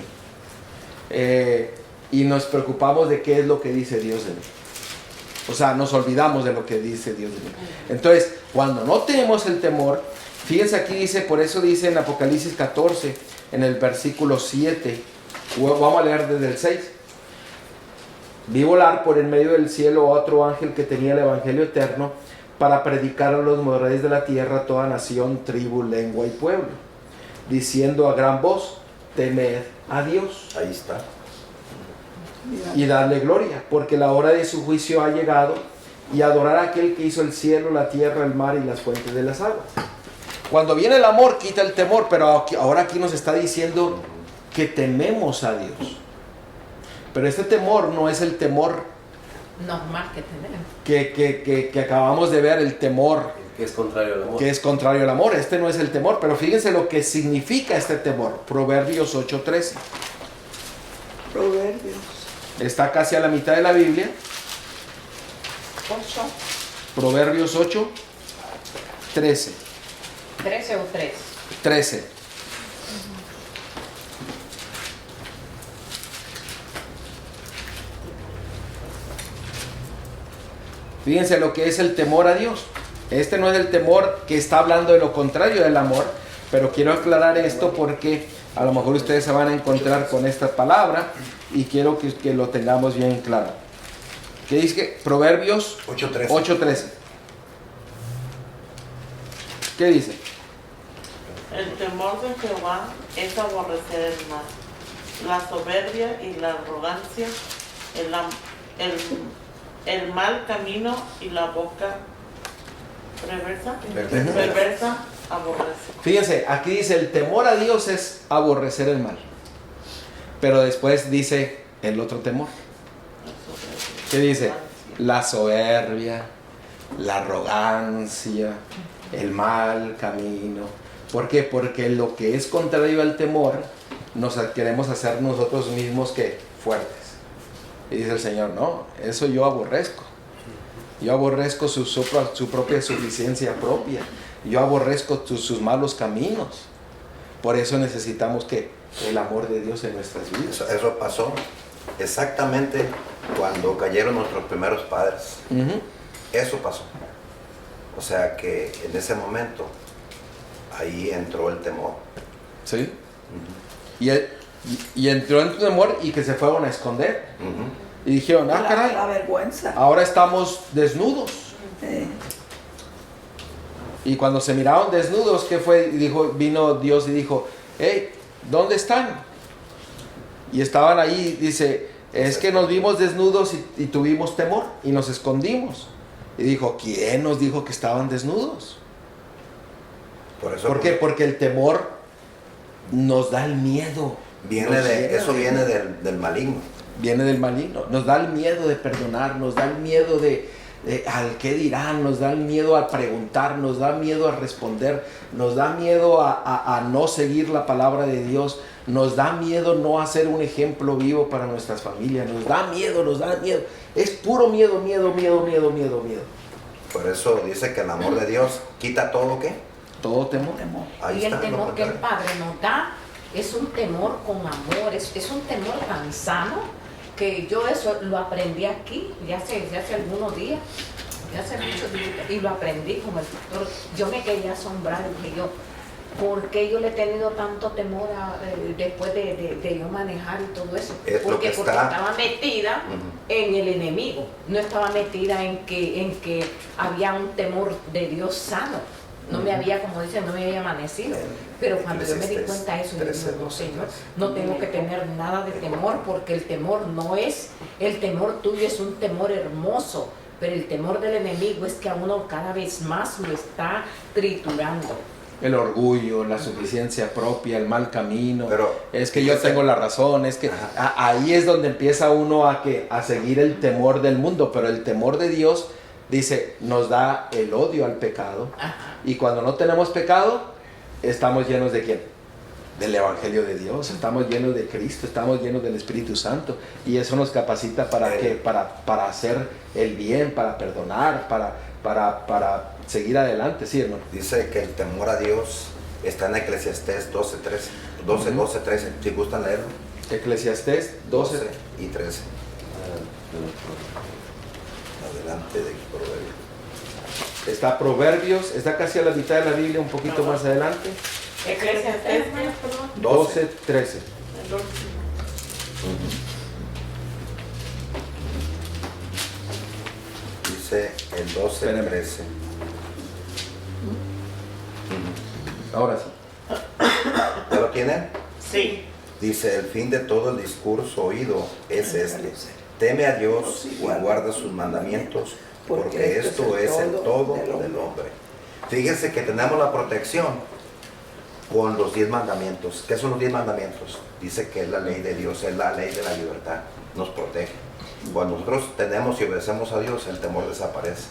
Y nos preocupamos de qué es lo que dice Dios de mí. O sea, nos olvidamos de lo que dice Dios de mí. Entonces, cuando no tenemos el temor, fíjense aquí dice, por eso dice en Apocalipsis 14, en el versículo 7, vamos a leer desde el 6. Vi volar por en medio del cielo a otro ángel que tenía el evangelio eterno para predicar a los moradores de la tierra, toda nación, tribu, lengua y pueblo, diciendo a gran voz, temed a Dios. Ahí está. Y dadle gloria, porque la hora de su juicio ha llegado, y adorar a aquel que hizo el cielo, la tierra, el mar y las fuentes de las aguas. Cuando viene el amor, quita el temor, pero ahora aquí nos está diciendo que tememos a Dios. Pero este temor no es el temor normal que tenemos. Que acabamos de ver, el temor Que es contrario al amor. que es contrario al amor. Este no es el temor, pero fíjense lo que significa este temor. Proverbios 8:13. Proverbios. Está casi a la mitad de la Biblia. 8, Proverbios 8, 13. 13 o 3. 13. Fíjense lo que es el temor a Dios. Este no es el temor que está hablando de lo contrario del amor, pero quiero aclarar esto porque a lo mejor ustedes se van a encontrar con esta palabra y quiero que lo tengamos bien claro. ¿Qué dice? Proverbios 8:13. 8:13. ¿Qué dice? El temor de Jehová es aborrecer el mal, la soberbia y la arrogancia, el mal camino y la boca perversa aborrece. Fíjense, aquí dice el temor a Dios es aborrecer el mal. Pero después dice el otro temor. ¿Qué dice? La soberbia, la arrogancia, el mal camino. ¿Por qué? Porque lo que es contrario al temor nos queremos hacer nosotros mismos que fuertes. Y dice el Señor, no, eso yo aborrezco. Yo aborrezco su propia suficiencia propia. Yo aborrezco sus malos caminos. Por eso necesitamos que el amor de Dios en nuestras vidas. Eso pasó exactamente cuando cayeron nuestros primeros padres. Eso pasó. O sea que en ese momento ahí entró el temor. ¿Sí? Y entró en tu temor y que se fueron a esconder. Y dijeron, ah, La caray, vergüenza. ahora estamos desnudos. Y cuando se miraron desnudos, ¿qué fue? Y dijo, vino Dios y dijo, hey, ¿dónde están? Y estaban ahí, dice, es que nos vimos desnudos y tuvimos temor y nos escondimos. Y dijo, ¿quién nos dijo que estaban desnudos? ¿Por qué? Porque el temor nos da el miedo. Eso viene del maligno. Viene del maligno. Nos da el miedo de perdonar, nos da el miedo de al qué dirán, nos da el miedo a preguntar, nos da miedo a responder, nos da miedo a no seguir la palabra de Dios, nos da miedo no hacer un ejemplo vivo para nuestras familias, nos da miedo. Es puro miedo. Por eso dice que el amor de Dios quita todo, ¿qué? Todo temor. Ahí Y el está, temor lo que el contrario. Padre nos da es un temor con amor, es un temor tan sano que yo eso lo aprendí aquí ya hace algunos días, ya hace muchos días, y lo aprendí con el doctor. Yo me quedé asombrada y dije yo, ¿por qué yo le he tenido tanto temor después de yo manejar y todo eso? Es lo Porque que está- estaba metida en el enemigo, no estaba metida en que había un temor de Dios sano. No me había, como dicen, no me había amanecido. Pero cuando yo me di cuenta de eso, yo digo, no, Señor, no tengo que tener nada de temor, porque el temor no es, el temor tuyo es un temor hermoso, pero el temor del enemigo es que a uno cada vez más lo está triturando. El orgullo, la suficiencia propia, el mal camino. Pero, es que yo tengo la razón, es que ahí es donde empieza uno a seguir el temor del mundo, pero el temor de Dios, dice, nos da el odio al pecado. Ajá. Y cuando no tenemos pecado, estamos llenos de ¿quién? Del Evangelio de Dios, estamos llenos de Cristo, estamos llenos del Espíritu Santo. Y eso nos capacita para ¿qué? Para hacer el bien, para perdonar, para seguir adelante, ¿sí, hermano? Dice que el temor a Dios está en Eclesiastés 12:13. Si gustan leerlo. Eclesiastés 12. y 13. Adelante de Proverbios. Está Proverbios, está casi a la mitad de la Biblia, un poquito más adelante. Eclesiastés, 12, 13. Dice el 12, Espérame. 13. Ahora sí. ¿Ya lo tienen? Sí. Dice, el fin de todo el discurso oído es este. Teme a Dios y guarda sus mandamientos, porque esto es el todo del hombre. Fíjense que tenemos la protección con los 10 mandamientos. ¿Qué son los 10 mandamientos? Dice que es la ley de Dios, es la ley de la libertad, nos protege. Cuando nosotros tenemos y obedecemos a Dios, el temor desaparece,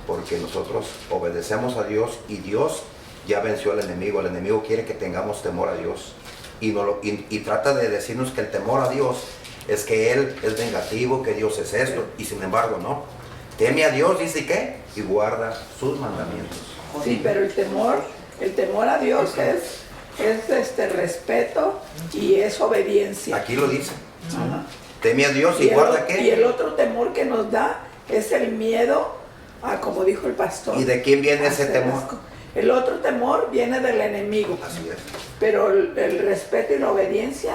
porque nosotros obedecemos a Dios y Dios ya venció al enemigo. El enemigo quiere que tengamos temor a Dios y trata de decirnos que el temor a Dios es que Él es vengativo, que Dios es esto, y sin embargo no. Teme a Dios, dice que, y guarda sus mandamientos. Sí, pero el temor a Dios es respeto y es obediencia. Aquí lo dice. Ajá. Teme a Dios y guarda qué. Y el otro temor que nos da es el miedo a, como dijo el pastor. ¿Y de quién viene ese hacer temor? El otro temor viene del enemigo, Así es. pero el respeto y la obediencia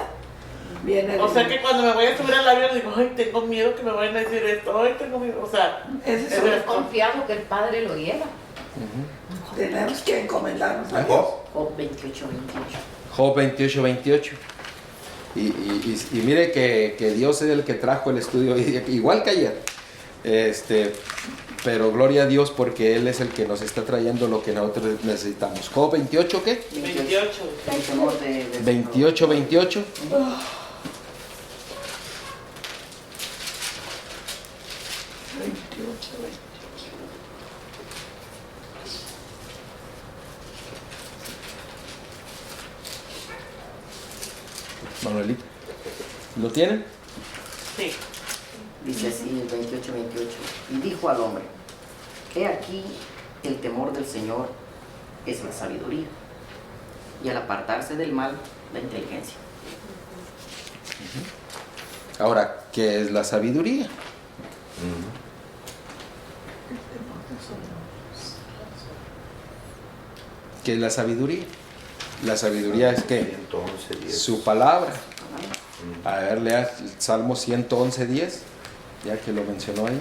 viene O del sea que cuando me voy a subir al avión digo, ay, tengo miedo que me vayan a decir esto, ay, tengo miedo. O sea, Ese es es el- esto. confiado que el Padre lo lleva. tenemos que encomendarnos a Dios. Job, Job 28, 28. Job 28, 28. Y mire que Dios es el que trajo el estudio, igual que ayer. Pero gloria a Dios porque Él es el que nos está trayendo lo que nosotros necesitamos. Job 28, ¿qué? 28. El temor de 28, 28. Manuelita, ¿lo tienen? Sí. Dice así el 28, 28. Y dijo al hombre, he aquí el temor del Señor es la sabiduría, y al apartarse del mal, la inteligencia. Ahora, ¿qué es la sabiduría? ¿Qué es la sabiduría? La sabiduría es que 111, 10. su palabra. A ver, lea Salmo 111, 10. ya que lo mencionó ahí.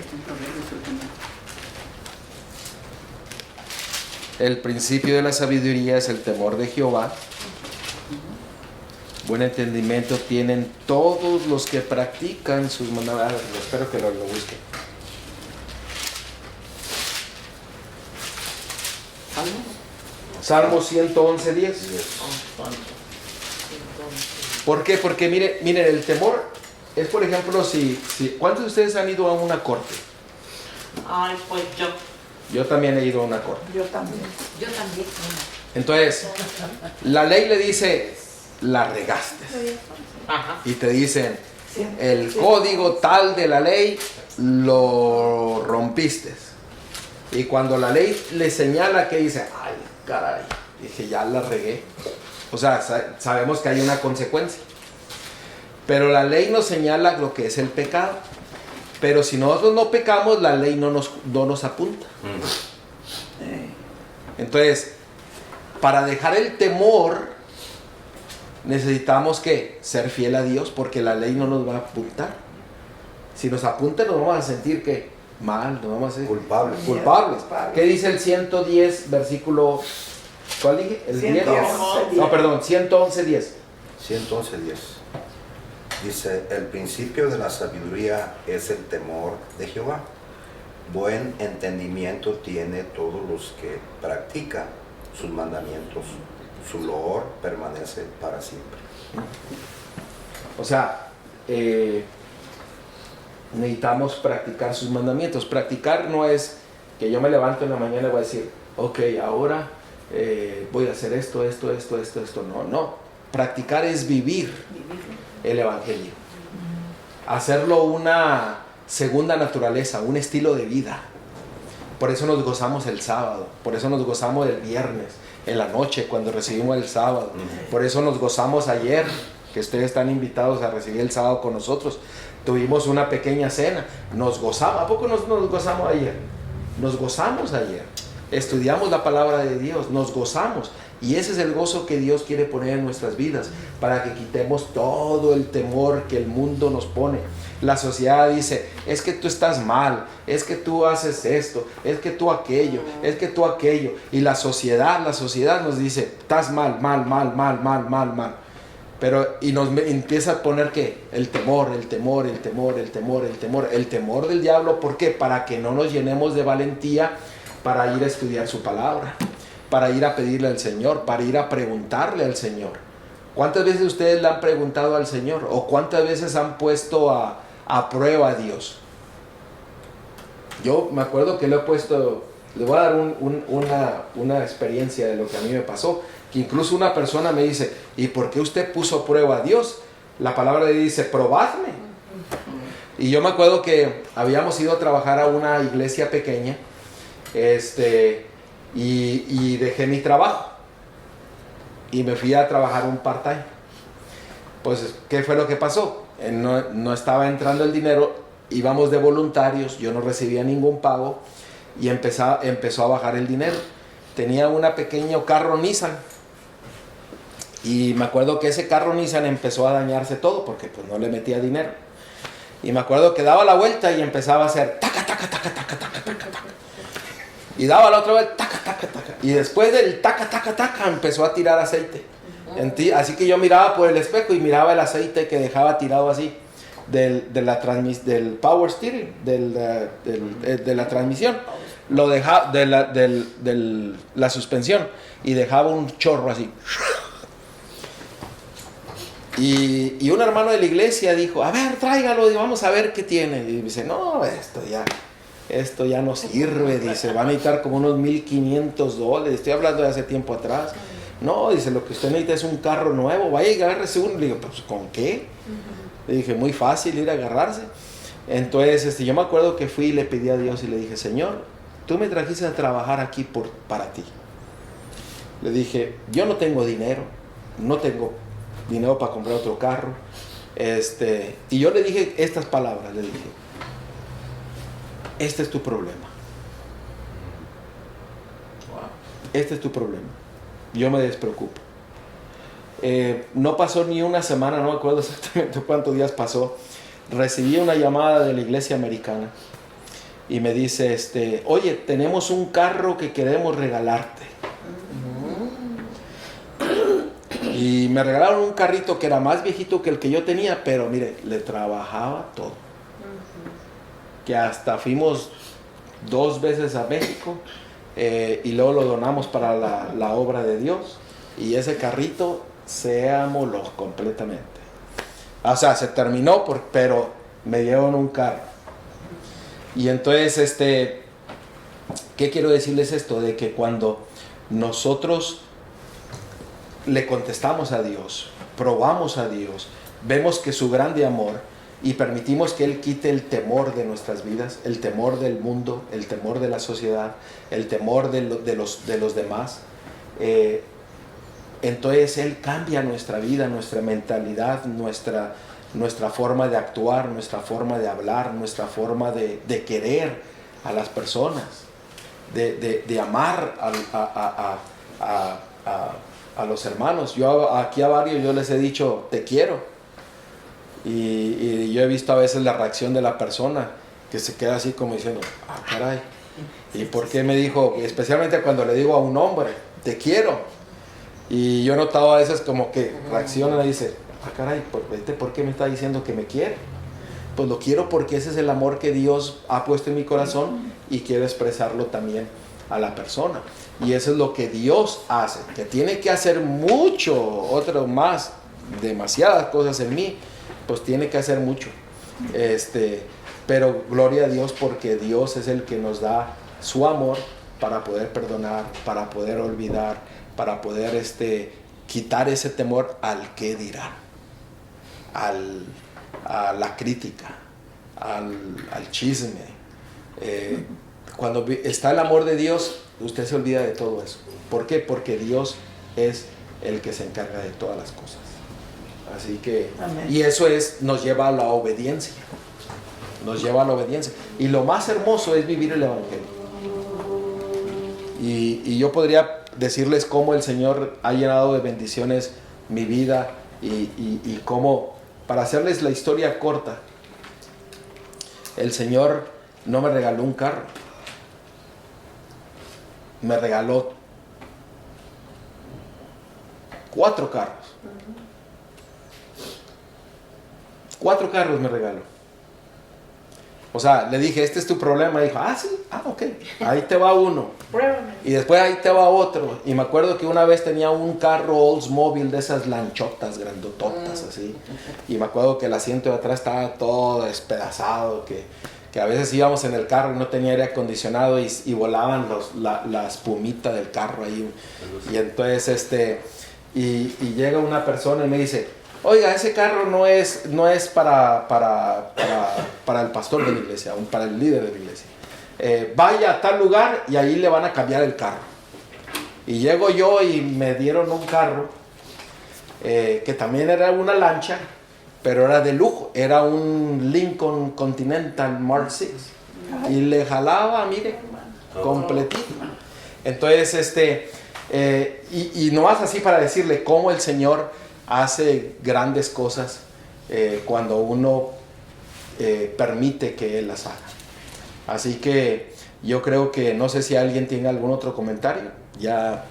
El principio de la sabiduría es el temor de Jehová. Buen entendimiento tienen todos los que practican sus mandamientos. Espero que lo busquen. Salmo 111:10. ¿Por qué? Porque miren, el temor es, por ejemplo, si ¿cuántos de ustedes han ido a una corte? Ay, pues yo. Yo también he ido a una corte. Yo también. Yo también. Entonces, la ley le dice, la regaste. Ajá. Y te dicen, el código tal de la ley lo rompiste. Y cuando la ley le señala que dice, ay, caray, dije, ya la regué. O sea, sabemos que hay una consecuencia. Pero la ley nos señala lo que es el pecado. Pero si nosotros no pecamos, la ley no nos apunta. Entonces, para dejar el temor, necesitamos que ser fiel a Dios, porque la ley no nos va a apuntar. Si nos apunta, nos vamos a sentir que mal, nos vamos a sentir culpables. ¿Qué dice el 110, versículo? ¿Cuál dije? ¿El 10? No, perdón, 111:10. 111:10. Dice, el principio de la sabiduría es el temor de Jehová. Buen entendimiento tiene todos los que practican sus mandamientos. Su loor permanece para siempre. O sea, necesitamos practicar sus mandamientos. Practicar no es que yo me levanto en la mañana y voy a decir, ok, ahora voy a hacer esto. No. Practicar es vivir el Evangelio. Hacerlo una segunda naturaleza, un estilo de vida. Por eso nos gozamos el sábado, por eso nos gozamos el viernes, en la noche cuando recibimos el sábado. Por eso nos gozamos ayer, que ustedes están invitados a recibir el sábado con nosotros. Tuvimos una pequeña cena, nos gozamos. ¿A poco nos gozamos ayer? Nos gozamos ayer. Estudiamos la palabra de Dios, nos gozamos. Y ese es el gozo que Dios quiere poner en nuestras vidas, para que quitemos todo el temor que el mundo nos pone. La sociedad dice, es que tú estás mal, es que tú haces esto, es que tú aquello, es que tú aquello. Y la sociedad nos dice, estás mal. Pero, y nos empieza a poner ¿qué? El temor del diablo. ¿Por qué? Para que no nos llenemos de valentía para ir a estudiar su palabra, para ir a pedirle al Señor, para ir a preguntarle al Señor. ¿Cuántas veces ustedes le han preguntado al Señor? ¿O cuántas veces han puesto a prueba a Dios? Yo me acuerdo que le voy a dar una experiencia de lo que a mí me pasó, que incluso una persona me dice, ¿y por qué usted puso a prueba a Dios? La palabra le dice, probadme. Y yo me acuerdo que habíamos ido a trabajar a una iglesia pequeña, y dejé mi trabajo y me fui a trabajar un part-time. Pues, ¿qué fue lo que pasó? No estaba entrando el dinero, íbamos de voluntarios, yo no recibía ningún pago y empezó a bajar el dinero. Tenía un pequeño carro Nissan y me acuerdo que ese carro Nissan empezó a dañarse todo porque pues no le metía dinero. Y me acuerdo que daba la vuelta y empezaba a hacer taca, taca, taca, taca, taca, taca, taca. Y daba la otra vez, taca, taca, taca. Y después del taca, taca, taca, empezó a tirar aceite. Así que yo miraba por el espejo y miraba el aceite que dejaba tirado así del power steering, de la transmisión. Lo dejaba de la suspensión y dejaba un chorro así. Y un hermano de la iglesia dijo, a ver, tráigalo y vamos a ver qué tiene. Y dice, no, esto ya no sirve, dice, va a necesitar como unos $1,500, estoy hablando de hace tiempo atrás. No, dice, lo que usted necesita es un carro nuevo, vaya y agárrese uno. Le digo, pues, ¿con qué? Le dije, muy fácil ir a agarrarse. Entonces, yo me acuerdo que fui y le pedí a Dios y le dije, Señor, tú me trajiste a trabajar aquí para ti. Le dije, yo no tengo dinero para comprar otro carro. Y yo le dije estas palabras, le dije, este es tu problema. Este es tu problema. Yo me despreocupo. No pasó ni una semana, no me acuerdo exactamente cuántos días pasó. recibí una llamada de la iglesia americana y me dice, oye, tenemos un carro que queremos regalarte. Y me regalaron un carrito que era más viejito que el que yo tenía, pero mire, le trabajaba todo. Que hasta fuimos 2 veces a México y luego lo donamos para la obra de Dios. Y ese carrito se amoló completamente. O sea, se terminó, pero me dieron un carro. Y entonces, ¿qué quiero decirles esto? De que cuando nosotros le contestamos a Dios, probamos a Dios, vemos que su grande amor y permitimos que Él quite el temor de nuestras vidas, el temor del mundo, el temor de la sociedad, el temor de los demás, entonces Él cambia nuestra vida, nuestra mentalidad, nuestra forma de actuar, nuestra forma de hablar, nuestra forma de querer a las personas, de amar a los hermanos. Yo aquí a varios yo les he dicho, te quiero. Y yo he visto a veces la reacción de la persona que se queda así como diciendo, ah, caray. ¿Y por qué me dijo? Especialmente cuando le digo a un hombre, te quiero. Y yo he notado a veces como que reacciona y dice, ah, caray, ¿por qué me está diciendo que me quiere? Pues lo quiero porque ese es el amor que Dios ha puesto en mi corazón y quiero expresarlo también a la persona. Y eso es lo que Dios hace, que tiene que hacer mucho, otro más, demasiadas cosas en mí, pues tiene que hacer mucho. Pero gloria a Dios porque Dios es el que nos da su amor para poder perdonar, para poder olvidar, para poder quitar ese temor al qué dirán, a la crítica, al chisme. Cuando está el amor de Dios, usted se olvida de todo eso. ¿Por qué? Porque Dios es el que se encarga de todas las cosas. Así que, amén. Y eso nos lleva a la obediencia. Nos lleva a la obediencia. Y lo más hermoso es vivir el Evangelio. Y yo podría decirles cómo el Señor ha llenado de bendiciones mi vida y cómo, para hacerles la historia corta, el Señor no me regaló un carro. Me regaló 4 carros. 4 carros me regaló. O sea, le dije, este es tu problema. Y dijo, ah, sí, ok. Ahí te va uno. Y después ahí te va otro. Y me acuerdo que una vez tenía un carro Oldsmobile de esas lanchotas grandototas así. Y me acuerdo que el asiento de atrás estaba todo despedazado, que a veces íbamos en el carro y no tenía aire acondicionado y volaban la espumita del carro ahí. Y entonces y llega una persona y me dice, oiga, ese carro no es para el pastor de la iglesia, para el líder de la iglesia. Vaya a tal lugar y ahí le van a cambiar el carro. Y llego yo y me dieron un carro que también era una lancha, pero era de lujo, era un Lincoln Continental Mark VI y le jalaba, mire, completito. Entonces, y nomás así para decirle cómo el Señor hace grandes cosas cuando uno permite que Él las haga. Así que yo creo que, no sé si alguien tiene algún otro comentario, ya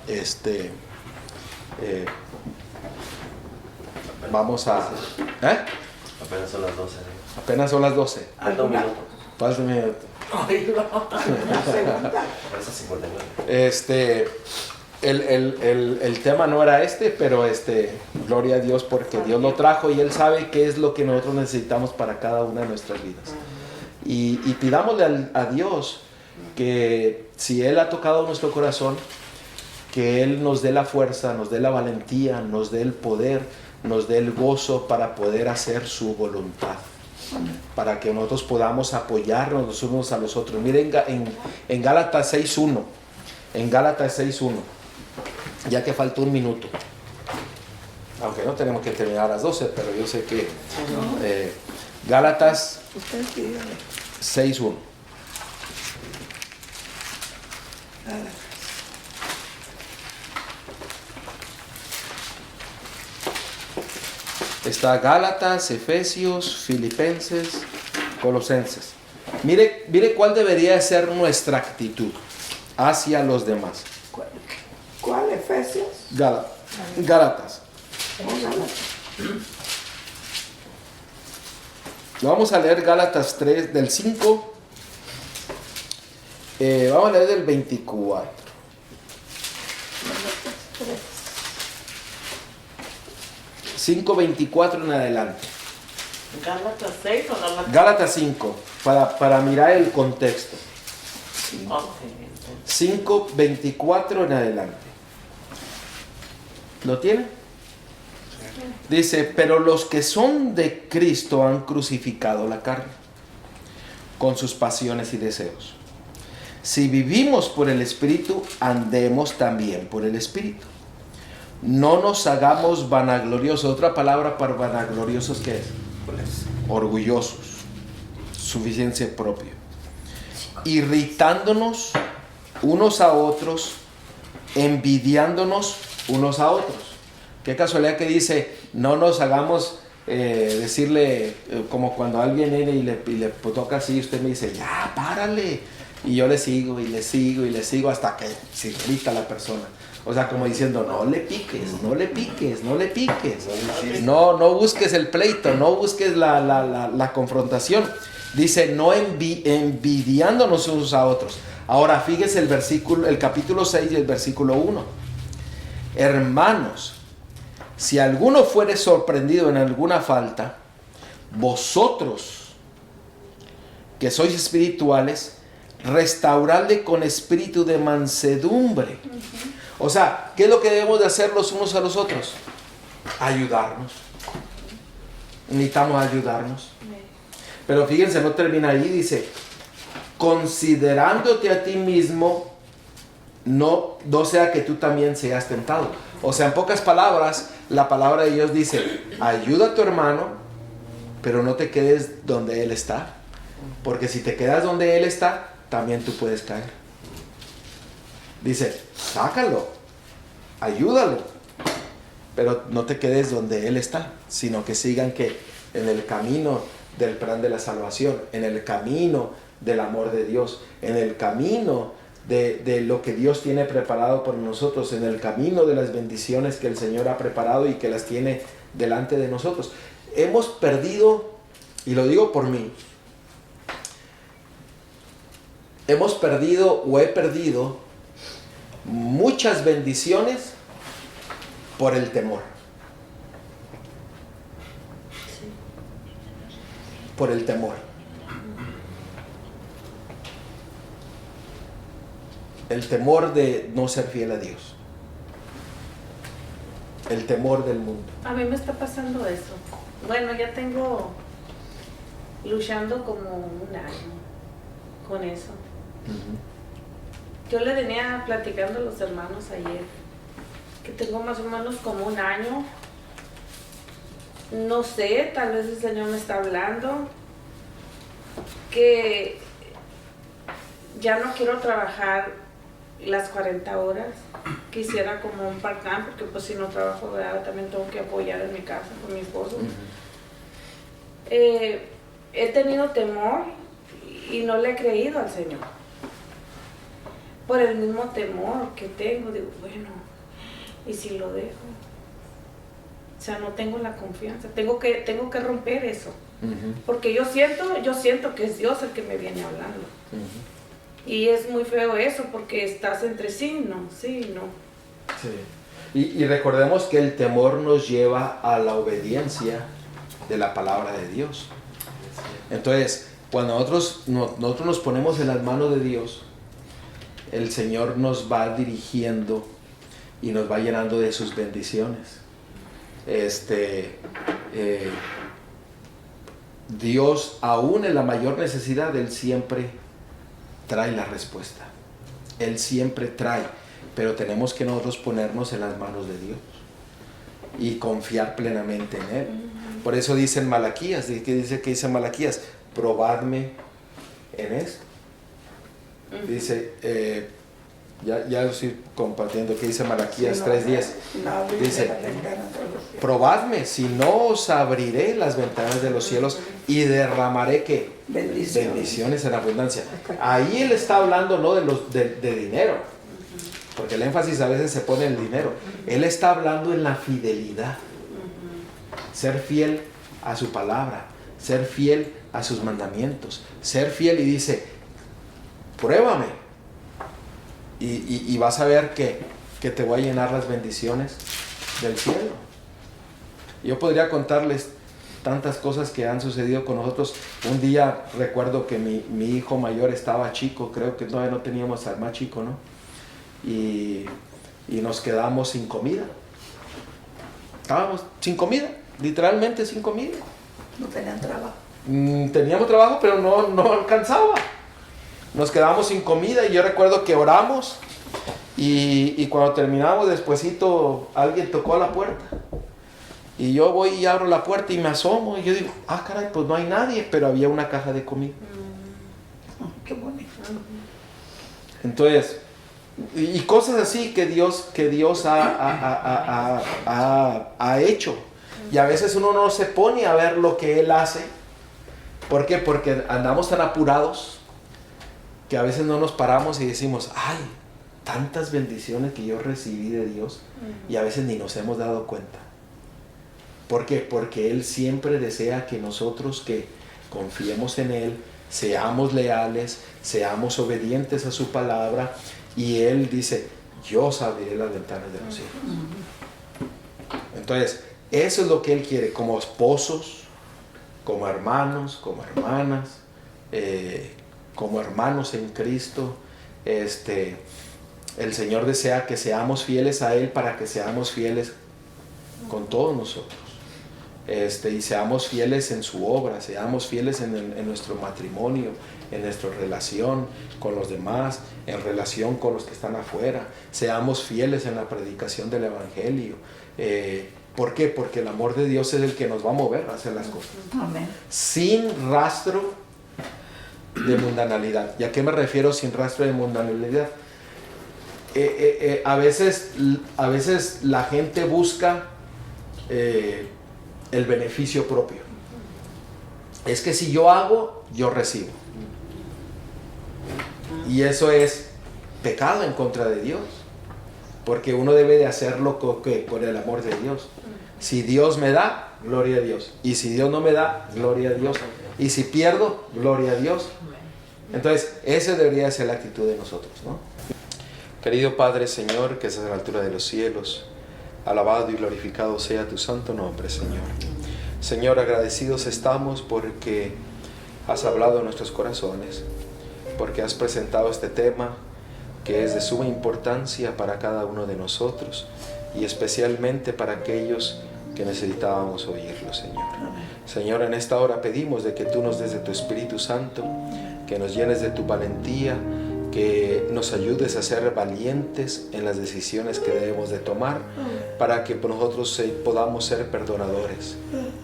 vamos a... Apenas son las 12. Apenas son las 12. Falta un minuto. Falta un minuto. Parece 59. El tema no era pero gloria a Dios porque Dios lo trajo y Él sabe qué es lo que nosotros necesitamos para cada una de nuestras vidas. Y pidámosle a Dios que si Él ha tocado nuestro corazón, que Él nos dé la fuerza, nos dé la valentía, nos dé el poder, nos dé el gozo para poder hacer su voluntad. Para que nosotros podamos apoyarnos los unos a los otros. Miren en Gálatas 6.1. En Gálatas 6.1. Ya que falta un minuto. Aunque no tenemos que terminar a las 12, pero yo sé que... Gálatas 6.1. Está Gálatas, Efesios, Filipenses, Colosenses. Mire cuál debería ser nuestra actitud hacia los demás. ¿Cuál? ¿Efesios? Gálatas. Vamos a leer Gálatas 3 del 5. Vamos a leer del 24. 5:24 en adelante. ¿Gálatas 6 o Gálatas? Gálatas 5, para mirar el contexto. Ok. 5:24 en adelante. ¿Lo tiene? Dice, pero los que son de Cristo han crucificado la carne con sus pasiones y deseos. Si vivimos por el Espíritu, andemos también por el Espíritu. No nos hagamos vanagloriosos. Otra palabra para vanagloriosos, ¿qué es? Orgullosos. Suficiencia propia. Irritándonos unos a otros, envidiándonos unos a otros. Qué casualidad que dice, no nos hagamos decirle, como cuando alguien viene y le toca así, usted me dice, ya, párale. Y yo le sigo y le sigo y le sigo hasta que se irrita la persona. O sea, como diciendo, no le piques, no le piques, no le piques. No busques el pleito, no busques la confrontación. Dice, no envidiándonos unos a otros. Ahora, fíjese el capítulo 6 y el versículo 1. Hermanos, si alguno fuere sorprendido en alguna falta, vosotros que sois espirituales, restauradle con espíritu de mansedumbre. O sea, ¿qué es lo que debemos de hacer los unos a los otros? Ayudarnos. Necesitamos ayudarnos. Pero fíjense, no termina ahí, dice, considerándote a ti mismo, no sea que tú también seas tentado. O sea, en pocas palabras, la palabra de Dios dice, ayuda a tu hermano, pero no te quedes donde él está. Porque si te quedas donde él está, también tú puedes caer. Dice, sácalo, ayúdalo, pero no te quedes donde él está, sino que sigan que en el camino del plan de la salvación, en el camino del amor de Dios, en el camino de lo que Dios tiene preparado por nosotros, en el camino de las bendiciones que el Señor ha preparado y que las tiene delante de nosotros. Hemos perdido, y lo digo por mí, hemos perdido o he perdido muchas bendiciones por el temor. Por el temor. El temor de no ser fiel a Dios. El temor del mundo. A mí me está pasando eso. Bueno, ya tengo luchando como un año con eso. Yo le venía platicando a los hermanos ayer que tengo más o menos como un año. No sé, tal vez el Señor me está hablando que ya no quiero trabajar las 40 horas. Quisiera como un part-time, porque pues si no trabajo, ¿verdad? También tengo que apoyar en mi casa con mi esposo. He tenido temor y no le he creído al Señor. Por el mismo temor que tengo, digo, bueno, ¿y si lo dejo? O sea, no tengo la confianza, tengo que romper eso. Porque yo siento que es Dios el que me viene hablando. Y es muy feo eso, porque estás entre sí, no. Sí. Y recordemos que el temor nos lleva a la obediencia de la palabra de Dios. Entonces, cuando nosotros nos ponemos en las manos de Dios, el Señor nos va dirigiendo y nos va llenando de sus bendiciones. Dios, aún en la mayor necesidad, Él siempre trae la respuesta. Él siempre trae, pero tenemos que nosotros ponernos en las manos de Dios y confiar plenamente en Él. Por eso dice en Malaquías, ¿qué dice Malaquías? Probadme en esto. Dice, ya estoy compartiendo que dice Malaquías Sí, 3:10. Dice, probadme, si no os abriré las ventanas de los cielos y derramaré ¿qué? Bendiciones en abundancia. Ahí él está hablando no de dinero, porque el énfasis a veces se pone en el dinero. Él está hablando en la fidelidad. Ser fiel a su palabra, ser fiel a sus mandamientos, ser fiel, y dice, pruébame y vas a ver que te voy a llenar las bendiciones del cielo. Yo podría contarles tantas cosas que han sucedido con nosotros. Un día recuerdo que mi hijo mayor estaba chico, creo que todavía no teníamos al más chico, ¿no? Y nos quedamos sin comida. Estábamos sin comida, literalmente sin comida. No tenían trabajo. Teníamos trabajo, pero no alcanzaba. Nos quedamos sin comida y yo recuerdo que oramos y cuando terminamos despuesito alguien tocó a la puerta. Y yo voy y abro la puerta y me asomo y yo digo, caray, pues no hay nadie, pero había una caja de comida. Qué bonito. Entonces, y cosas así que Dios ha hecho. Y a veces uno no se pone a ver lo que Él hace. ¿Por qué? Porque andamos tan apurados que a veces no nos paramos y decimos, ay, tantas bendiciones que yo recibí de Dios, y a veces ni nos hemos dado cuenta. ¿Por qué? Porque Él siempre desea que nosotros que confiemos en Él, seamos leales, seamos obedientes a su palabra, y Él dice, yo os abriré las ventanas de los cielos. Entonces, eso es lo que Él quiere, como esposos, como hermanos, como hermanas, como hermanos en Cristo. El Señor desea que seamos fieles a Él para que seamos fieles con todos nosotros. Y seamos fieles en su obra, seamos fieles en nuestro matrimonio, en nuestra relación con los demás, en relación con los que están afuera. Seamos fieles en la predicación del Evangelio. ¿Por qué? Porque el amor de Dios es el que nos va a mover a hacer las cosas. Amén. Sin rastro de mundanalidad. ¿Y a qué me refiero sin rastro de mundanalidad? A veces la gente busca el beneficio propio. Es que si yo hago, yo recibo. Y eso es pecado en contra de Dios. Porque uno debe de hacerlo con el amor de Dios. Si Dios me da, gloria a Dios. Y si Dios no me da, gloria a Dios. Y si pierdo, gloria a Dios. Entonces, esa debería ser la actitud de nosotros, ¿no? Querido Padre, Señor, que estás a la altura de los cielos, alabado y glorificado sea tu santo nombre, Señor. Señor, agradecidos estamos porque has hablado en nuestros corazones, porque has presentado este tema que es de suma importancia para cada uno de nosotros y especialmente para aquellos que necesitábamos oírlo, Señor. Señor, en esta hora pedimos de que tú nos des de tu Espíritu Santo, que nos llenes de tu valentía, que nos ayudes a ser valientes en las decisiones que debemos de tomar para que nosotros podamos ser perdonadores,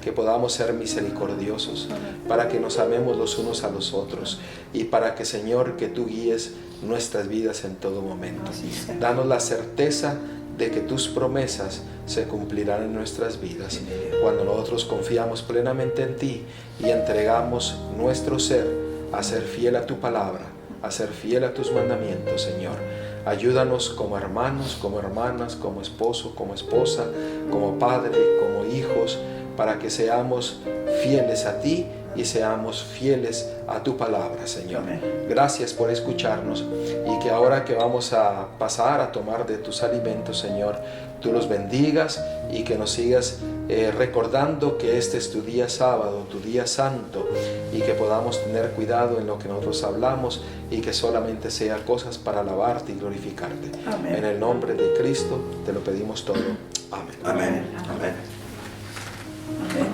que podamos ser misericordiosos, para que nos amemos los unos a los otros y para que, Señor, que tú guíes nuestras vidas en todo momento. Danos la certeza de que tus promesas se cumplirán en nuestras vidas cuando nosotros confiamos plenamente en ti y entregamos nuestro ser a ser fiel a tu palabra, a ser fiel a tus mandamientos, Señor. Ayúdanos como hermanos, como hermanas, como esposo, como esposa, como padre, como hijos, para que seamos fieles a ti y seamos fieles a tu palabra, Señor. Gracias por escucharnos y que ahora que vamos a pasar a tomar de tus alimentos, Señor, tú los bendigas y que nos sigas recordando que este es tu día sábado, tu día santo, y que podamos tener cuidado en lo que nosotros hablamos y que solamente sea cosas para alabarte y glorificarte. Amén. En el nombre de Cristo te lo pedimos todo. Amén. Amén. Amén. Amén.